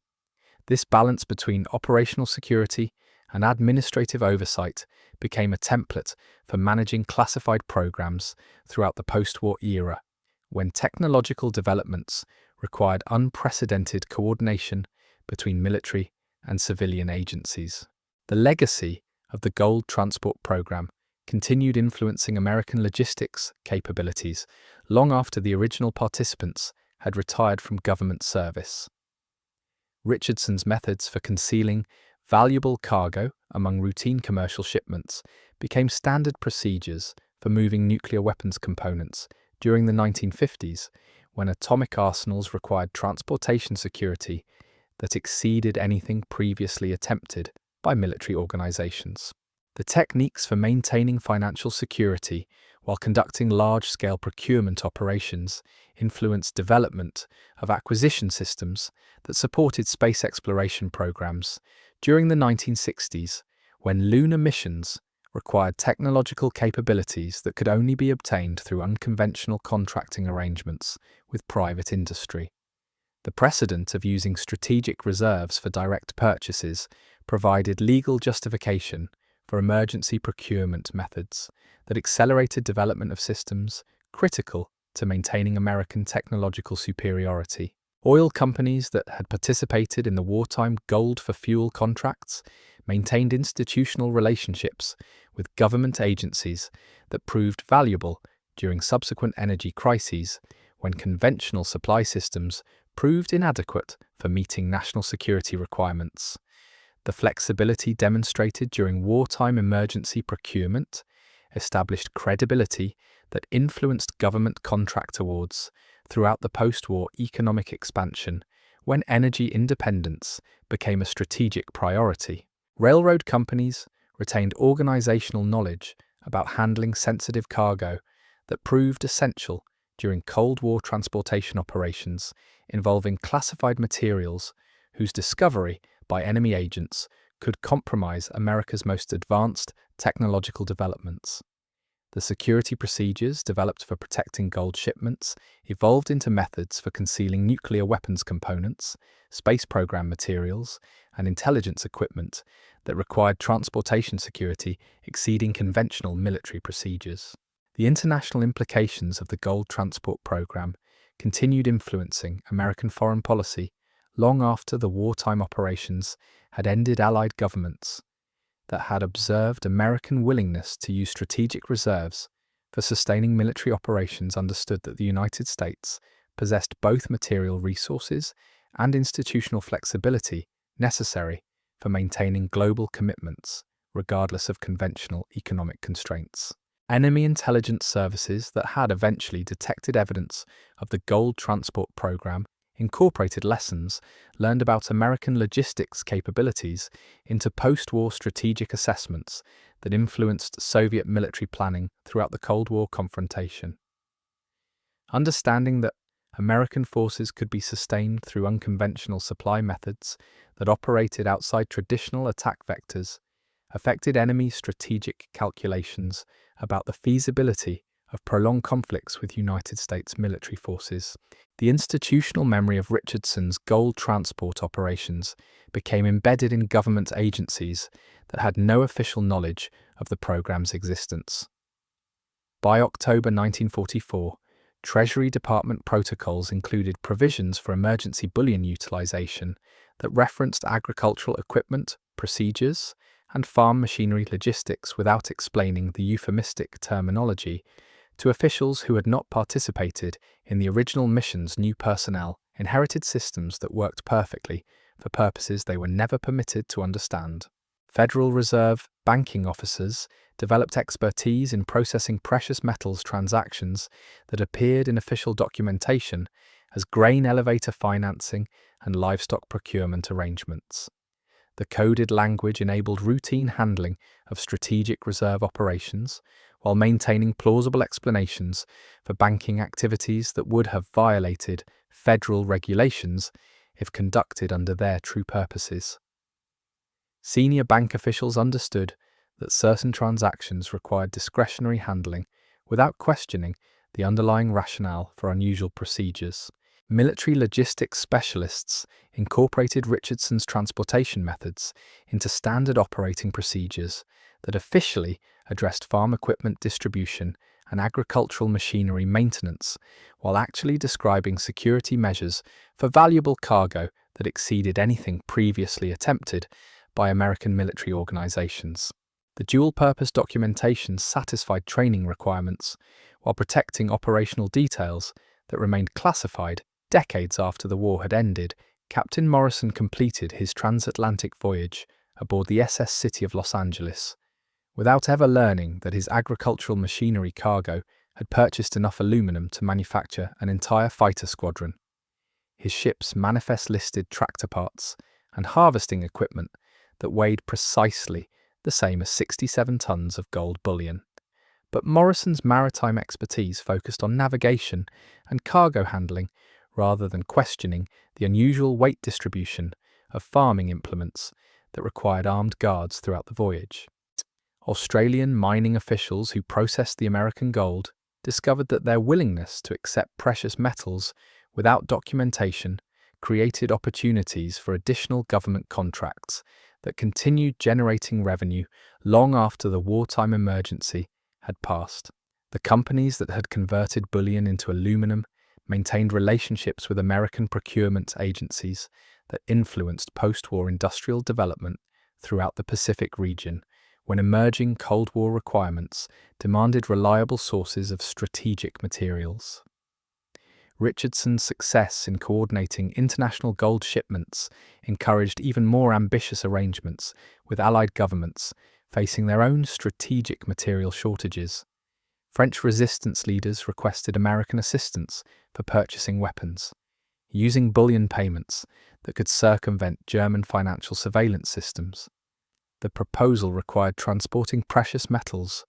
This balance between operational security and administrative oversight became a template for managing classified programs throughout the post-war era, when technological developments required unprecedented coordination between military and civilian agencies. The legacy of the gold transport program continued influencing American logistics capabilities long after the original participants had retired from government service. Richardson's methods for concealing valuable cargo among routine commercial shipments became standard procedures for moving nuclear weapons components during the 1950s, when atomic arsenals required transportation security that exceeded anything previously attempted by military organizations. The techniques for maintaining financial security while conducting large-scale procurement operations influenced development of acquisition systems that supported space exploration programs during the 1960s, when lunar missions required technological capabilities that could only be obtained through unconventional contracting arrangements with private industry. The precedent of using strategic reserves for direct purchases provided legal justification for emergency procurement methods that accelerated development of systems critical to maintaining American technological superiority. Oil companies that had participated in the wartime gold for fuel contracts maintained institutional relationships with government agencies that proved valuable during subsequent energy crises when conventional supply systems proved inadequate for meeting national security requirements. The flexibility demonstrated during wartime emergency procurement established credibility that influenced government contract awards throughout the post-war economic expansion when energy independence became a strategic priority. Railroad companies retained organizational knowledge about handling sensitive cargo that proved essential during Cold War transportation operations involving classified materials whose discovery by enemy agents could compromise America's most advanced technological developments. The security procedures developed for protecting gold shipments evolved into methods for concealing nuclear weapons components, space program materials, and intelligence equipment that required transportation security exceeding conventional military procedures. The international implications of the gold transport program continued influencing American foreign policy long after the wartime operations had ended. Allied governments that had observed American willingness to use strategic reserves for sustaining military operations understood that the United States possessed both material resources and institutional flexibility necessary for maintaining global commitments, regardless of conventional economic constraints. Enemy intelligence services that had eventually detected evidence of the gold transport program incorporated lessons learned about American logistics capabilities into post-war strategic assessments that influenced Soviet military planning throughout the Cold War confrontation. Understanding that American forces could be sustained through unconventional supply methods that operated outside traditional attack vectors affected enemy strategic calculations about the feasibility of prolonged conflicts with United States military forces. The institutional memory of Richardson's gold transport operations became embedded in government agencies that had no official knowledge of the program's existence. By October 1944, Treasury Department protocols included provisions for emergency bullion utilization that referenced agricultural equipment, procedures, and farm machinery logistics without explaining the euphemistic terminology to officials who had not participated in the original mission's. New personnel inherited systems that worked perfectly for purposes they were never permitted to understand. Federal Reserve banking officers developed expertise in processing precious metals transactions that appeared in official documentation as grain elevator financing and livestock procurement arrangements. The coded language enabled routine handling of strategic reserve operations while maintaining plausible explanations for banking activities that would have violated federal regulations if conducted under their true purposes. Senior bank officials understood that certain transactions required discretionary handling without questioning the underlying rationale for unusual procedures. Military logistics specialists incorporated Richardson's transportation methods into standard operating procedures that officially addressed farm equipment distribution and agricultural machinery maintenance, while actually describing security measures for valuable cargo that exceeded anything previously attempted by American military organizations. The dual-purpose documentation satisfied training requirements while protecting operational details that remained classified decades after the war had ended. Captain Morrison completed his transatlantic voyage aboard the SS City of Los Angeles without ever learning that his agricultural machinery cargo had purchased enough aluminum to manufacture an entire fighter squadron. His ships manifest listed tractor parts and harvesting equipment that weighed precisely the same as 67 tons of gold bullion. But Morrison's maritime expertise focused on navigation and cargo handling rather than questioning the unusual weight distribution of farming implements that required armed guards throughout the voyage. Australian mining officials who processed the American gold discovered that their willingness to accept precious metals without documentation created opportunities for additional government contracts that continued generating revenue long after the wartime emergency had passed. The companies that had converted bullion into aluminum maintained relationships with American procurement agencies that influenced post-war industrial development throughout the Pacific region, when emerging Cold War requirements demanded reliable sources of strategic materials. Richardson's success in coordinating international gold shipments encouraged even more ambitious arrangements with Allied governments facing their own strategic material shortages. French resistance leaders requested American assistance for purchasing weapons, using bullion payments that could circumvent German financial surveillance systems. The proposal required transporting precious metals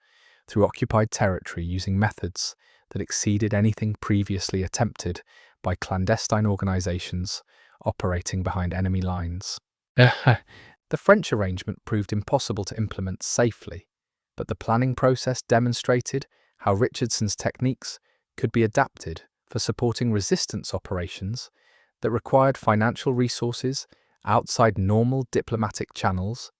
through occupied territory using methods that exceeded anything previously attempted by clandestine organizations operating behind enemy lines. The French arrangement proved impossible to implement safely, but the planning process demonstrated how Richardson's techniques could be adapted for supporting resistance operations that required financial resources outside normal diplomatic channels.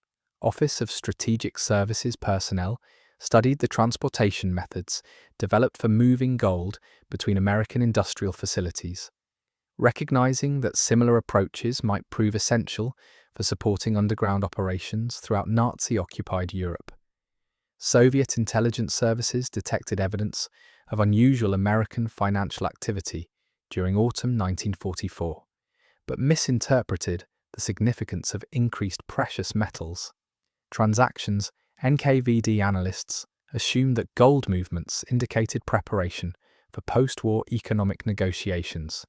Office of Strategic Services personnel studied the transportation methods developed for moving gold between American industrial facilities, recognizing that similar approaches might prove essential for supporting underground operations throughout Nazi-occupied Europe. Soviet intelligence services detected evidence of unusual American financial activity during autumn 1944, but misinterpreted the significance of increased precious metals. Transactions NKVD analysts assumed that gold movements indicated preparation for post-war economic negotiations,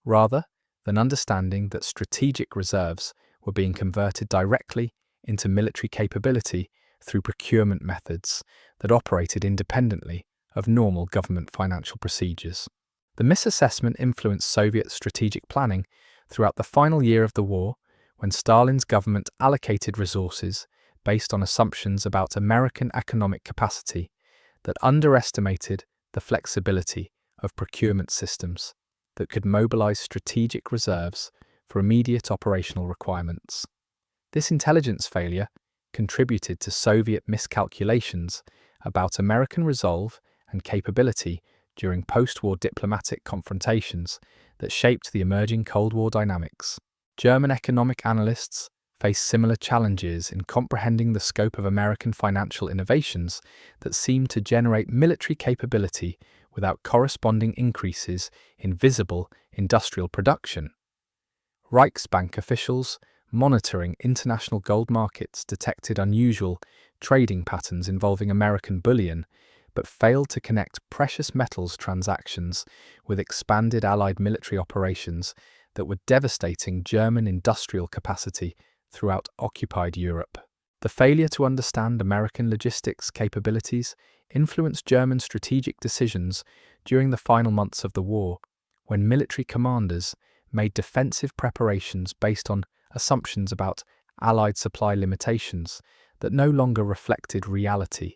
rather than understanding that strategic reserves were being converted directly into military capability through procurement methods that operated independently of normal government financial procedures. The misassessment influenced Soviet strategic planning throughout the final year of the war, when Stalin's government allocated resources based on assumptions about American economic capacity that underestimated the flexibility of procurement systems that could mobilize strategic reserves for immediate operational requirements. This intelligence failure contributed to Soviet miscalculations about American resolve and capability during post-war diplomatic confrontations that shaped the emerging Cold War dynamics. German economic analysts faced similar challenges in comprehending the scope of American financial innovations that seemed to generate military capability without corresponding increases in visible industrial production. Reichsbank officials monitoring international gold markets detected unusual trading patterns involving American bullion, but failed to connect precious metals transactions with expanded Allied military operations that were devastating German industrial capacity throughout occupied Europe. The failure to understand American logistics capabilities influenced German strategic decisions during the final months of the war, when military commanders made defensive preparations based on assumptions about Allied supply limitations that no longer reflected reality.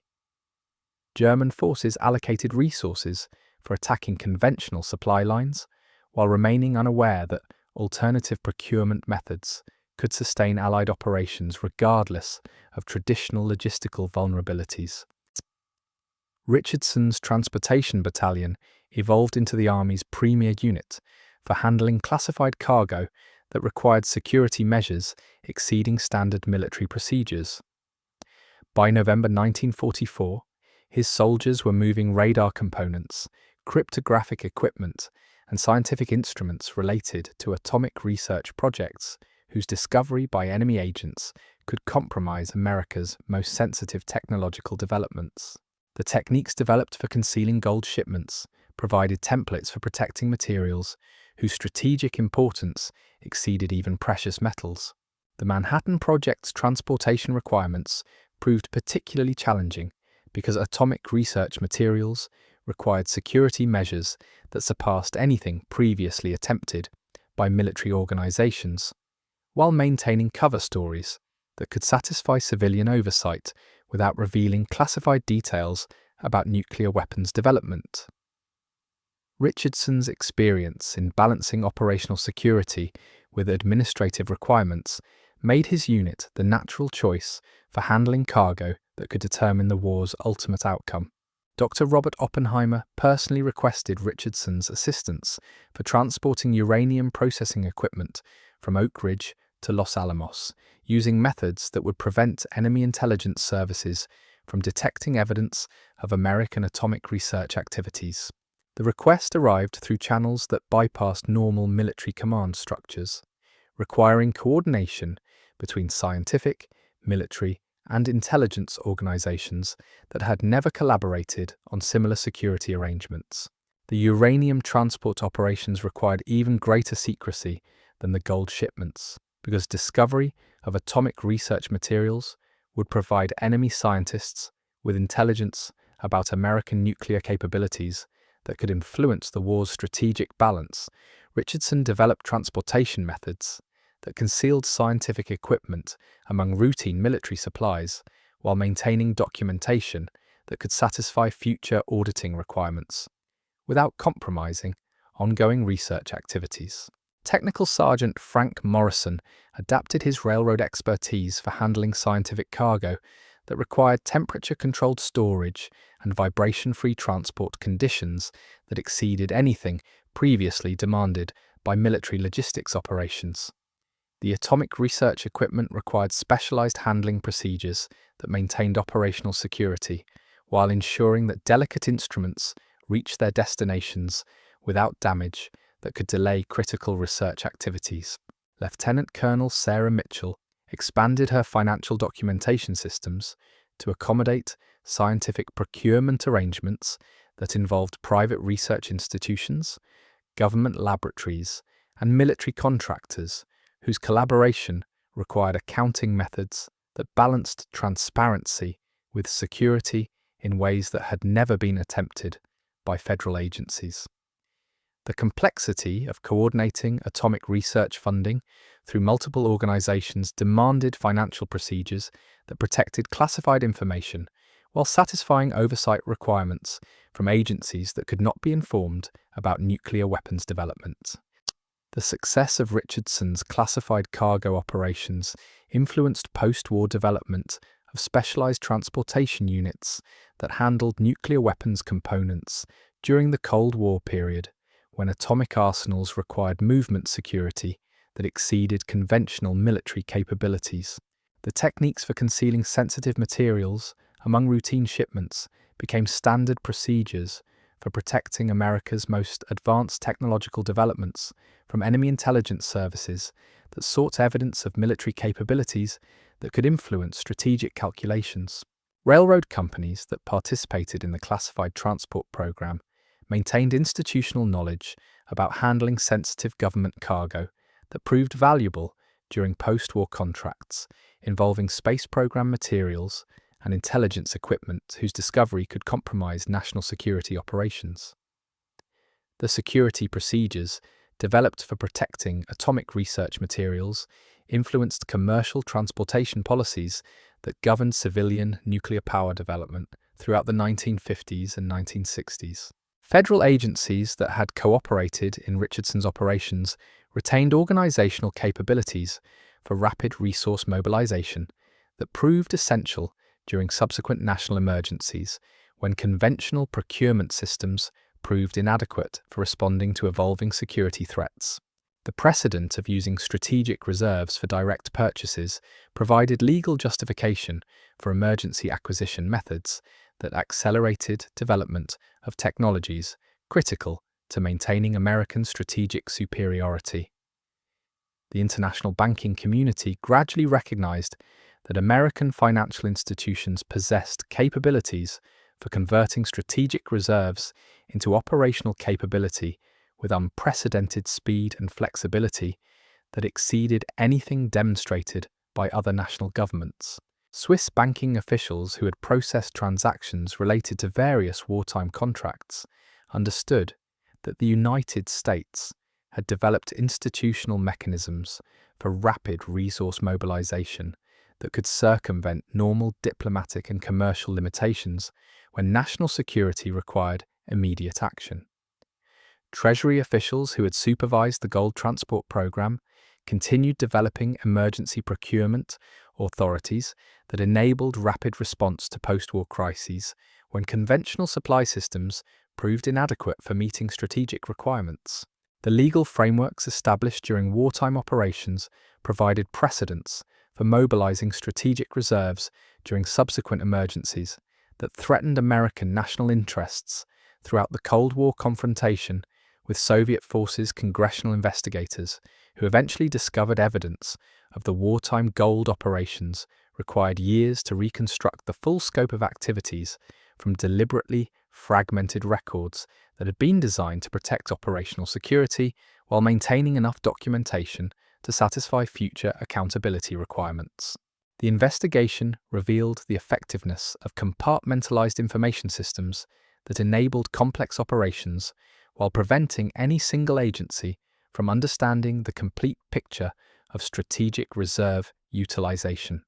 German forces allocated resources for attacking conventional supply lines, while remaining unaware that alternative procurement methods could sustain Allied operations regardless of traditional logistical vulnerabilities. Richardson's Transportation Battalion evolved into the Army's premier unit for handling classified cargo that required security measures exceeding standard military procedures. By November 1944, his soldiers were moving radar components, cryptographic equipment, and scientific instruments related to atomic research projects whose discovery by enemy agents could compromise America's most sensitive technological developments. The techniques developed for concealing gold shipments provided templates for protecting materials whose strategic importance exceeded even precious metals. The Manhattan Project's transportation requirements proved particularly challenging because atomic research materials required security measures that surpassed anything previously attempted by military organizations, while maintaining cover stories that could satisfy civilian oversight without revealing classified details about nuclear weapons development. Richardson's experience in balancing operational security with administrative requirements made his unit the natural choice for handling cargo that could determine the war's ultimate outcome. Dr. Robert Oppenheimer personally requested Richardson's assistance for transporting uranium processing equipment from Oak Ridge to Los Alamos, using methods that would prevent enemy intelligence services from detecting evidence of American atomic research activities. The request arrived through channels that bypassed normal military command structures, requiring coordination between scientific, military, and intelligence organizations that had never collaborated on similar security arrangements. The uranium transport operations required even greater secrecy than the gold shipments, because discovery of atomic research materials would provide enemy scientists with intelligence about American nuclear capabilities that could influence the war's strategic balance. Richardson developed transportation methods that concealed scientific equipment among routine military supplies while maintaining documentation that could satisfy future auditing requirements, without compromising ongoing research activities. Technical Sergeant Frank Morrison adapted his railroad expertise for handling scientific cargo that required temperature-controlled storage and vibration-free transport conditions that exceeded anything previously demanded by military logistics operations. The atomic research equipment required specialized handling procedures that maintained operational security, while ensuring that delicate instruments reached their destinations without damage that could delay critical research activities. Lieutenant Colonel Sarah Mitchell expanded her financial documentation systems to accommodate scientific procurement arrangements that involved private research institutions, government laboratories, and military contractors whose collaboration required accounting methods that balanced transparency with security in ways that had never been attempted by federal agencies. The complexity of coordinating atomic research funding through multiple organizations demanded financial procedures that protected classified information while satisfying oversight requirements from agencies that could not be informed about nuclear weapons development. The success of Richardson's classified cargo operations influenced post-war development of specialized transportation units that handled nuclear weapons components during the Cold War period, when atomic arsenals required movement security that exceeded conventional military capabilities. The techniques for concealing sensitive materials among routine shipments became standard procedures for protecting America's most advanced technological developments from enemy intelligence services that sought evidence of military capabilities that could influence strategic calculations. Railroad companies that participated in the classified transport program maintained institutional knowledge about handling sensitive government cargo that proved valuable during post-war contracts involving space program materials and intelligence equipment whose discovery could compromise national security operations. The security procedures developed for protecting atomic research materials influenced commercial transportation policies that governed civilian nuclear power development throughout the 1950s and 1960s. Federal agencies that had cooperated in Richardson's operations retained organizational capabilities for rapid resource mobilization that proved essential during subsequent national emergencies when conventional procurement systems proved inadequate for responding to evolving security threats. The precedent of using strategic reserves for direct purchases provided legal justification for emergency acquisition methods that accelerated development of technologies critical to maintaining American strategic superiority. The international banking community gradually recognized that American financial institutions possessed capabilities for converting strategic reserves into operational capability with unprecedented speed and flexibility that exceeded anything demonstrated by other national governments. Swiss banking officials who had processed transactions related to various wartime contracts understood that the United States had developed institutional mechanisms for rapid resource mobilization that could circumvent normal diplomatic and commercial limitations when national security required immediate action. Treasury officials who had supervised the gold transport program continued developing emergency procurement authorities that enabled rapid response to post-war crises when conventional supply systems proved inadequate for meeting strategic requirements. The legal frameworks established during wartime operations provided precedents for mobilizing strategic reserves during subsequent emergencies that threatened American national interests. Throughout the Cold War confrontation with Soviet forces, congressional investigators who eventually discovered evidence of the wartime gold operations required years to reconstruct the full scope of activities from deliberately fragmented records that had been designed to protect operational security while maintaining enough documentation to satisfy future accountability requirements. The investigation revealed the effectiveness of compartmentalized information systems that enabled complex operations while preventing any single agency from understanding the complete picture of strategic reserve utilization.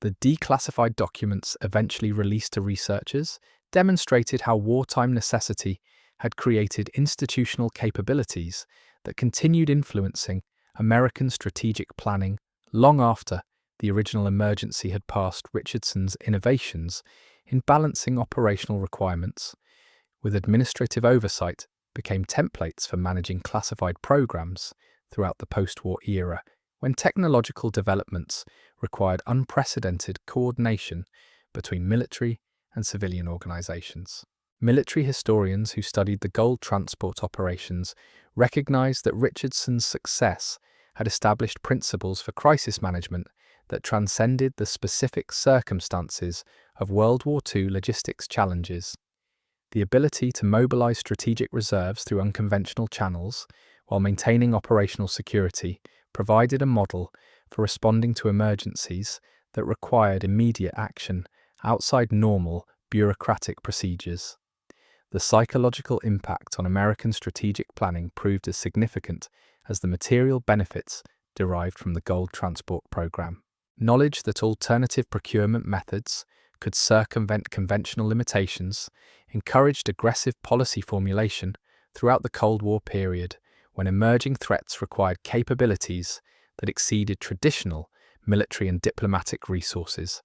The declassified documents eventually released to researchers demonstrated how wartime necessity had created institutional capabilities that continued influencing American strategic planning long after the original emergency had passed. Richardson's innovations in balancing operational requirements with administrative oversight became templates for managing classified programs throughout the post-war era, when technological developments required unprecedented coordination between military and civilian organizations. Military historians who studied the gold transport operations recognized that Richardson's success had established principles for crisis management that transcended the specific circumstances of World War II logistics challenges. The ability to mobilize strategic reserves through unconventional channels while maintaining operational security provided a model for responding to emergencies that required immediate action outside normal bureaucratic procedures. The psychological impact on American strategic planning proved as significant as the material benefits derived from the gold transport program. Knowledge that alternative procurement methods could circumvent conventional limitations encouraged aggressive policy formulation throughout the Cold War period, when emerging threats required capabilities that exceeded traditional military and diplomatic resources.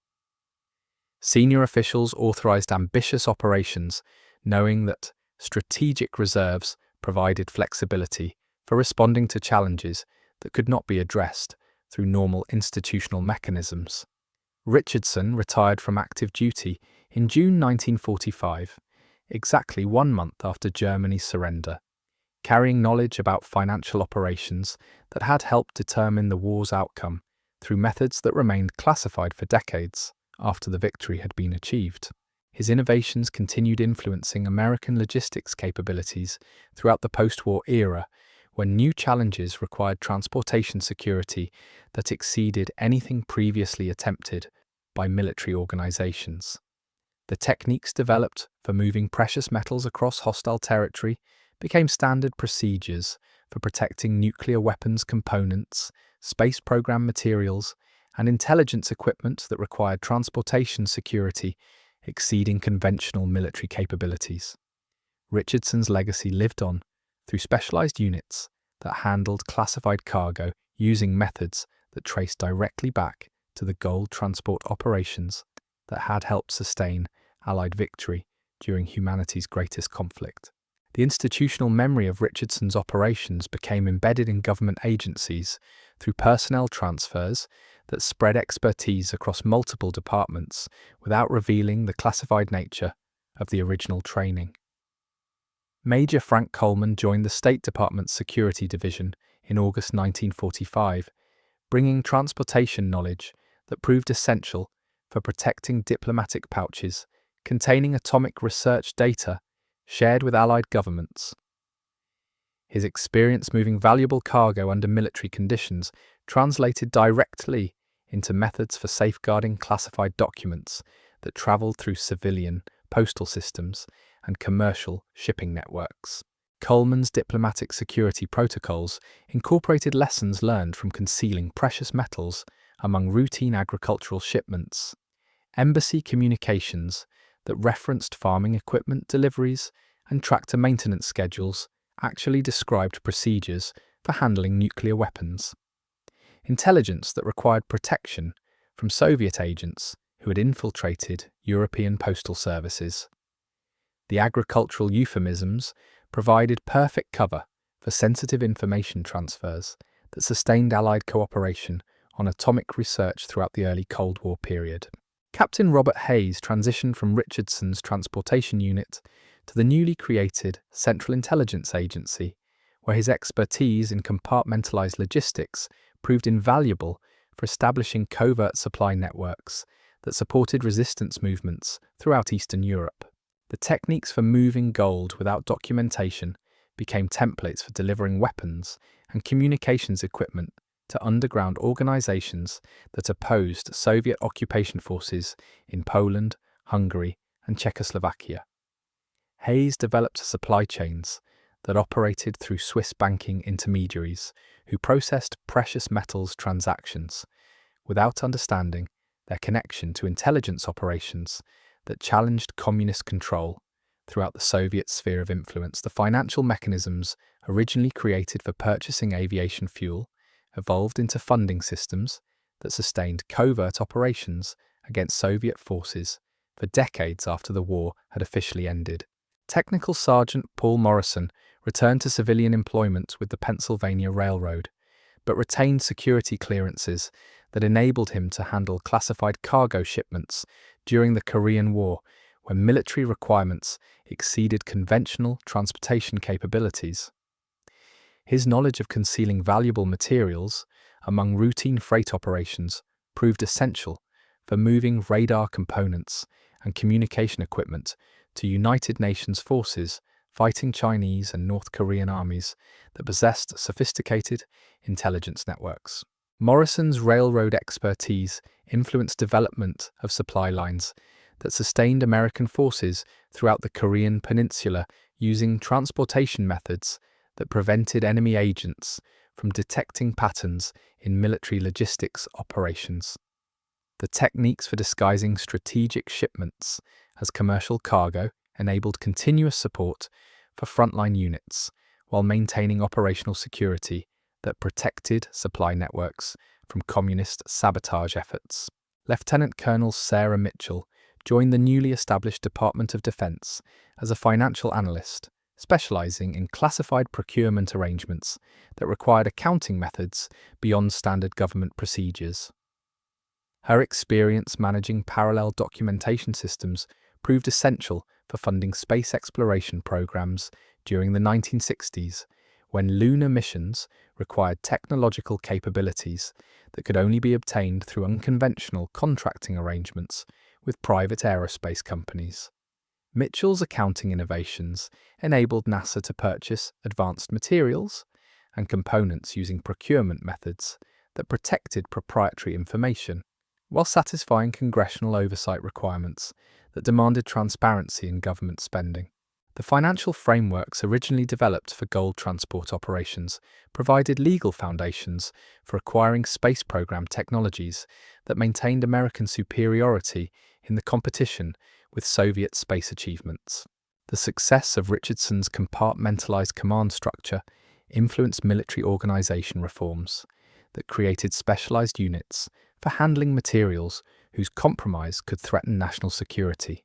Senior officials authorized ambitious operations, knowing that strategic reserves provided flexibility for responding to challenges that could not be addressed through normal institutional mechanisms. Richardson retired from active duty in June 1945, exactly 1 month after Germany's surrender, carrying knowledge about financial operations that had helped determine the war's outcome through methods that remained classified for decades after the victory had been achieved. His innovations continued influencing American logistics capabilities throughout the post-war era, when new challenges required transportation security that exceeded anything previously attempted by military organizations. The techniques developed for moving precious metals across hostile territory became standard procedures for protecting nuclear weapons components, space program materials, and intelligence equipment that required transportation security exceeding conventional military capabilities. Richardson's legacy lived on through specialized units that handled classified cargo using methods that traced directly back to the gold transport operations that had helped sustain Allied victory during humanity's greatest conflict. The institutional memory of Richardson's operations became embedded in government agencies through personnel transfers that spread expertise across multiple departments without revealing the classified nature of the original training. Major Frank Coleman joined the State Department's Security Division in August 1945, bringing transportation knowledge that proved essential for protecting diplomatic pouches containing atomic research data shared with Allied governments. His experience moving valuable cargo under military conditions translated directly into methods for safeguarding classified documents that traveled through civilian postal systems and commercial shipping networks. Coleman's diplomatic security protocols incorporated lessons learned from concealing precious metals among routine agricultural shipments. Embassy communications that referenced farming equipment deliveries and tractor maintenance schedules actually described procedures for handling nuclear weapons. Intelligence that required protection from Soviet agents who had infiltrated European postal services. The agricultural euphemisms provided perfect cover for sensitive information transfers that sustained Allied cooperation on atomic research throughout the early Cold War period. Captain Robert Hayes transitioned from Richardson's transportation unit to the newly created Central Intelligence Agency, where his expertise in compartmentalized logistics proved invaluable for establishing covert supply networks that supported resistance movements throughout Eastern Europe. The techniques for moving gold without documentation became templates for delivering weapons and communications equipment to underground organizations that opposed Soviet occupation forces in Poland, Hungary, and Czechoslovakia. Hayes developed supply chains that operated through Swiss banking intermediaries who processed precious metals transactions without understanding their connection to intelligence operations that challenged communist control throughout the Soviet sphere of influence. The financial mechanisms originally created for purchasing aviation fuel evolved into funding systems that sustained covert operations against Soviet forces for decades after the war had officially ended. Technical Sergeant Paul Morrison returned to civilian employment with the Pennsylvania Railroad, but retained security clearances that enabled him to handle classified cargo shipments during the Korean War, when military requirements exceeded conventional transportation capabilities. His knowledge of concealing valuable materials among routine freight operations proved essential for moving radar components and communication equipment to United Nations forces fighting Chinese and North Korean armies that possessed sophisticated intelligence networks. Morrison's railroad expertise influenced development of supply lines that sustained American forces throughout the Korean peninsula using transportation methods that prevented enemy agents from detecting patterns in military logistics operations. The techniques for disguising strategic shipments as commercial cargo enabled continuous support for frontline units while maintaining operational security that protected supply networks from communist sabotage efforts. Lieutenant Colonel Sarah Mitchell joined the newly established Department of Defense as a financial analyst, specializing in classified procurement arrangements that required accounting methods beyond standard government procedures. Her experience managing parallel documentation systems proved essential for funding space exploration programs during the 1960s, when lunar missions required technological capabilities that could only be obtained through unconventional contracting arrangements with private aerospace companies. Mitchell's accounting innovations enabled NASA to purchase advanced materials and components using procurement methods that protected proprietary information, while satisfying congressional oversight requirements that demanded transparency in government spending. The financial frameworks originally developed for gold transport operations provided legal foundations for acquiring space program technologies that maintained American superiority in the competition with Soviet space achievements. The success of Richardson's compartmentalized command structure influenced military organization reforms that created specialized units for handling materials whose compromise could threaten national security.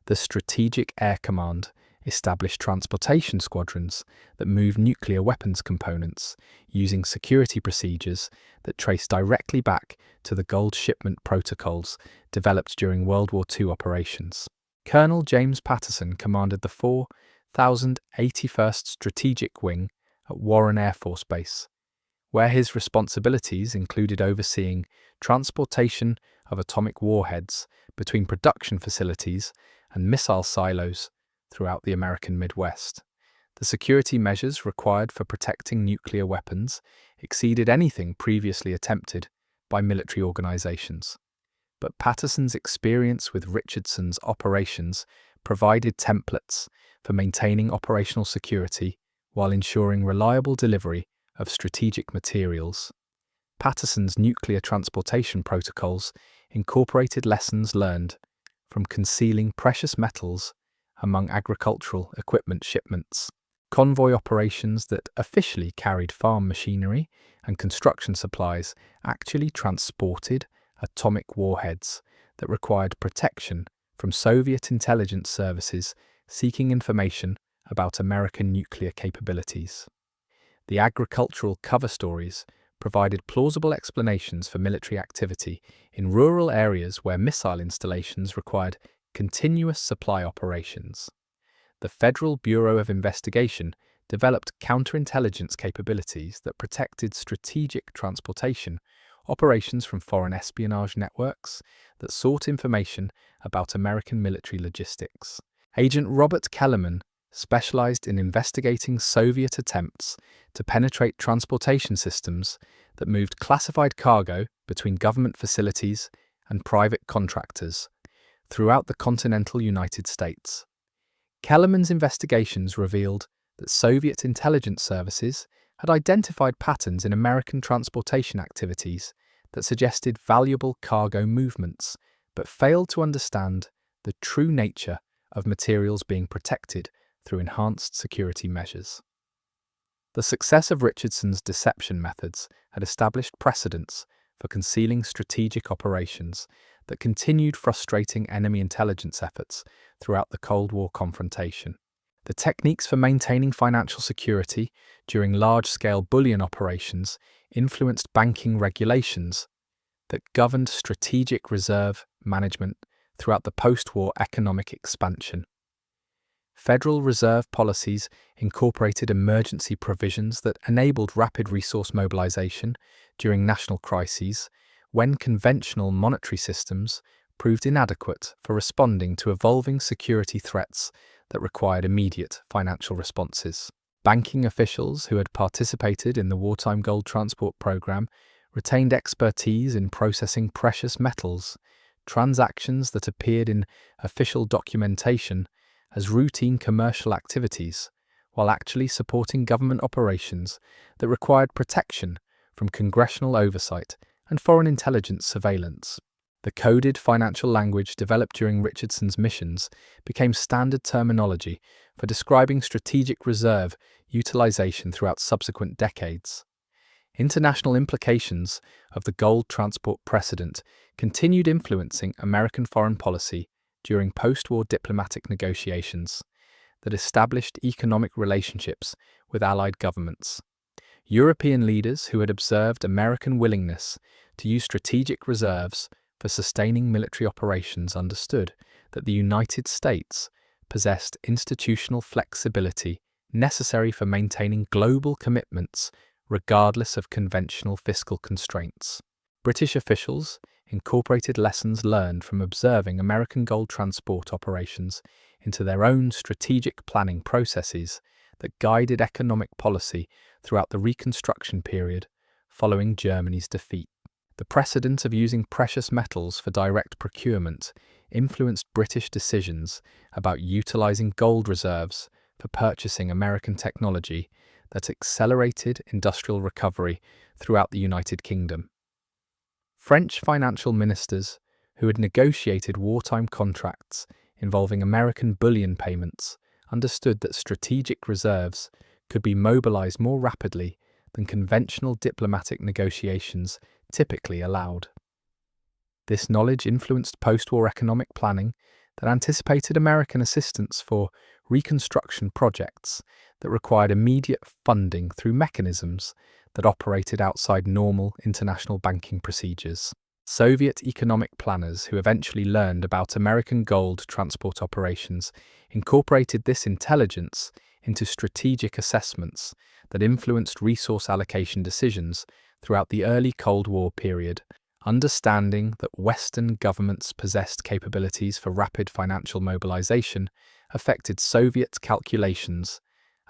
The Strategic Air Command established transportation squadrons that moved nuclear weapons components using security procedures that trace directly back to the gold shipment protocols developed during World War II operations. Colonel James Patterson commanded the 4,081st Strategic Wing at Warren Air Force Base, where his responsibilities included overseeing transportation of atomic warheads between production facilities and missile silos throughout the American Midwest. The security measures required for protecting nuclear weapons exceeded anything previously attempted by military organizations. But Patterson's experience with Richardson's operations provided templates for maintaining operational security while ensuring reliable delivery of strategic materials. Patterson's nuclear transportation protocols incorporated lessons learned from concealing precious metals among agricultural equipment shipments. Convoy operations that officially carried farm machinery and construction supplies actually transported atomic warheads that required protection from Soviet intelligence services seeking information about American nuclear capabilities. The agricultural cover stories provided plausible explanations for military activity in rural areas where missile installations required continuous supply operations. The Federal Bureau of Investigation developed counterintelligence capabilities that protected strategic transportation operations from foreign espionage networks that sought information about American military logistics. Agent Robert Kellerman specialized in investigating Soviet attempts to penetrate transportation systems that moved classified cargo between government facilities and private contractors throughout the continental United States. Kellerman's investigations revealed that Soviet intelligence services had identified patterns in American transportation activities that suggested valuable cargo movements, but failed to understand the true nature of materials being protected through enhanced security measures. The success of Richardson's deception methods had established precedents for concealing strategic operations that continued frustrating enemy intelligence efforts throughout the Cold War confrontation. The techniques for maintaining financial security during large-scale bullion operations influenced banking regulations that governed strategic reserve management throughout the post-war economic expansion. Federal Reserve policies incorporated emergency provisions that enabled rapid resource mobilization during national crises when conventional monetary systems proved inadequate for responding to evolving security threats that required immediate financial responses. Banking officials who had participated in the wartime gold transport program retained expertise in processing precious metals, transactions that appeared in official documentation as routine commercial activities, while actually supporting government operations that required protection from congressional oversight and foreign intelligence surveillance. The coded financial language developed during Richardson's missions became standard terminology for describing strategic reserve utilization throughout subsequent decades. International implications of the gold transport precedent continued influencing American foreign policy during post-war diplomatic negotiations that established economic relationships with Allied governments. European leaders who had observed American willingness to use strategic reserves for sustaining military operations understood that the United States possessed institutional flexibility necessary for maintaining global commitments regardless of conventional fiscal constraints. British officials incorporated lessons learned from observing American gold transport operations into their own strategic planning processes that guided economic policy throughout the Reconstruction period following Germany's defeat. The precedent of using precious metals for direct procurement influenced British decisions about utilizing gold reserves for purchasing American technology that accelerated industrial recovery throughout the United Kingdom. French financial ministers who had negotiated wartime contracts involving American bullion payments understood that strategic reserves could be mobilized more rapidly than conventional diplomatic negotiations typically allowed. This knowledge influenced post-war economic planning that anticipated American assistance for reconstruction projects that required immediate funding through mechanisms that operated outside normal international banking procedures. Soviet economic planners who eventually learned about American gold transport operations incorporated this intelligence into strategic assessments that influenced resource allocation decisions throughout the early Cold War period. Understanding that Western governments possessed capabilities for rapid financial mobilization affected Soviet calculations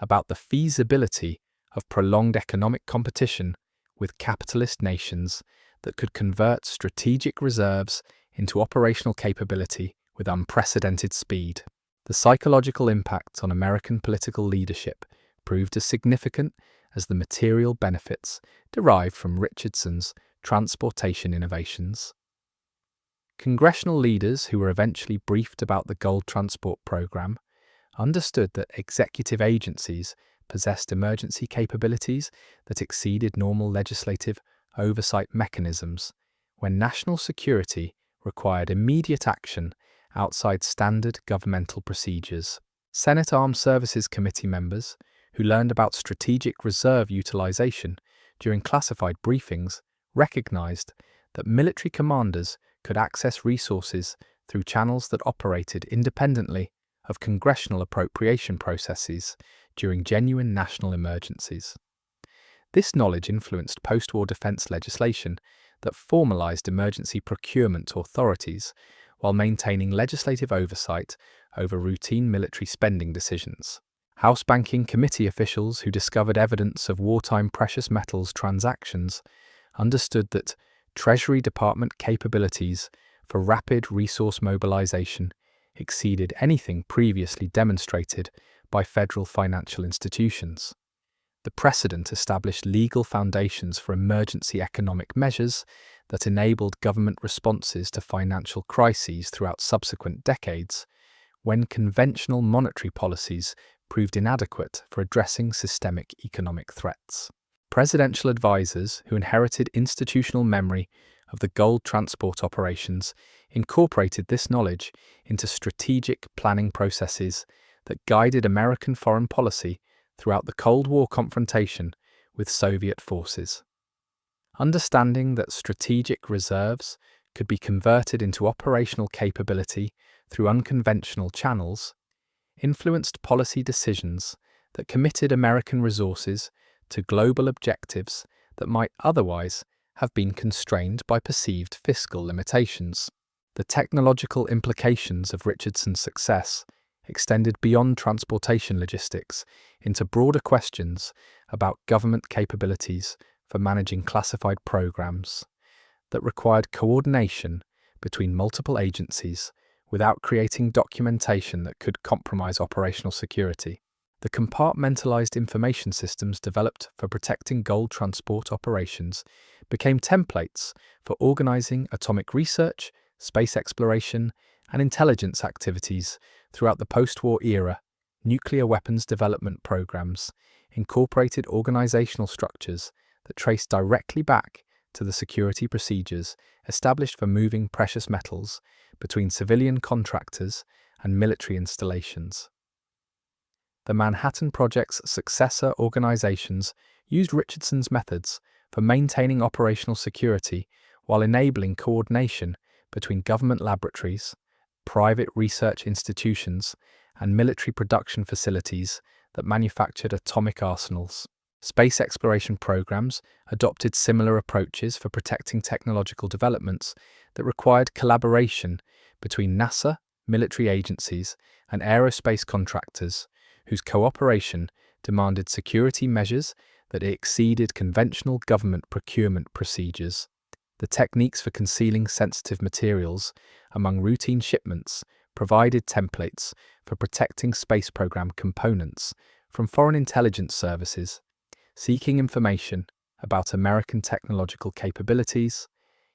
about the feasibility of prolonged economic competition with capitalist nations that could convert strategic reserves into operational capability with unprecedented speed. The psychological impact on American political leadership proved as significant as the material benefits derived from Richardson's transportation innovations. Congressional leaders who were eventually briefed about the gold transport program understood that executive agencies possessed emergency capabilities that exceeded normal legislative oversight mechanisms when national security required immediate action outside standard governmental procedures. Senate Armed Services Committee members, who learned about strategic reserve utilization during classified briefings, recognized that military commanders could access resources through channels that operated independently of congressional appropriation processes during genuine national emergencies. This knowledge influenced post-war defense legislation that formalized emergency procurement authorities while maintaining legislative oversight over routine military spending decisions. House Banking Committee officials who discovered evidence of wartime precious metals transactions understood that Treasury Department capabilities for rapid resource mobilization exceeded anything previously demonstrated by federal financial institutions. The precedent established legal foundations for emergency economic measures that enabled government responses to financial crises throughout subsequent decades, when conventional monetary policies proved inadequate for addressing systemic economic threats. Presidential advisors who inherited institutional memory of the gold transport operations incorporated this knowledge into strategic planning processes that guided American foreign policy throughout the Cold War confrontation with Soviet forces. Understanding that strategic reserves could be converted into operational capability through unconventional channels influenced policy decisions that committed American resources to global objectives that might otherwise have been constrained by perceived fiscal limitations. The technological implications of Richardson's success extended beyond transportation logistics into broader questions about government capabilities for managing classified programs that required coordination between multiple agencies without creating documentation that could compromise operational security. The compartmentalized information systems developed for protecting gold transport operations became templates for organizing atomic research, space exploration, and intelligence activities throughout the post-war era. Nuclear weapons development programs incorporated organizational structures that traced directly back to the security procedures established for moving precious metals between civilian contractors and military installations. The Manhattan Project's successor organizations used Richardson's methods for maintaining operational security while enabling coordination between government laboratories, private research institutions, and military production facilities that manufactured atomic arsenals. Space exploration programs adopted similar approaches for protecting technological developments that required collaboration between NASA, military agencies, and aerospace contractors, whose cooperation demanded security measures that exceeded conventional government procurement procedures. The techniques for concealing sensitive materials among routine shipments provided templates for protecting space program components from foreign intelligence services seeking information about American technological capabilities.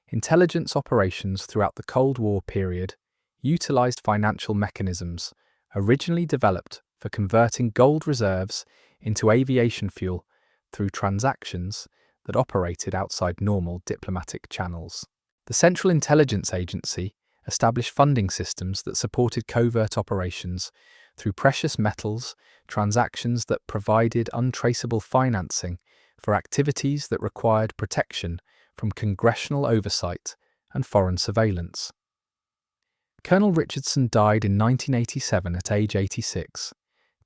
Intelligence operations throughout the Cold War period utilized financial mechanisms originally developed for converting gold reserves into aviation fuel through transactions that operated outside normal diplomatic channels. The Central Intelligence Agency established funding systems that supported covert operations through precious metals transactions that provided untraceable financing for activities that required protection from congressional oversight and foreign surveillance. Colonel Richardson died in 1987 at age 86,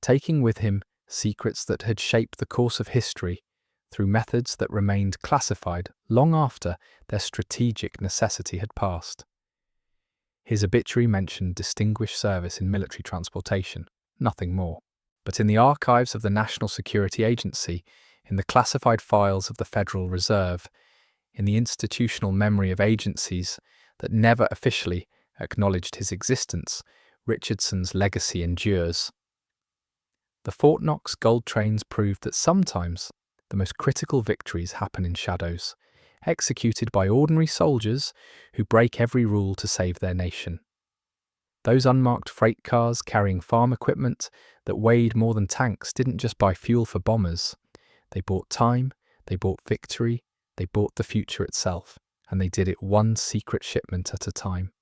taking with him secrets that had shaped the course of history through methods that remained classified long after their strategic necessity had passed. His obituary mentioned distinguished service in military transportation, nothing more. But in the archives of the National Security Agency, in the classified files of the Federal Reserve, in the institutional memory of agencies that never officially acknowledged his existence, Richardson's legacy endures. The Fort Knox gold trains proved that sometimes the most critical victories happen in shadows, executed by ordinary soldiers who break every rule to save their nation. Those unmarked freight cars carrying farm equipment that weighed more than tanks didn't just buy fuel for bombers. They bought time, they bought victory, they bought the future itself, and they did it one secret shipment at a time.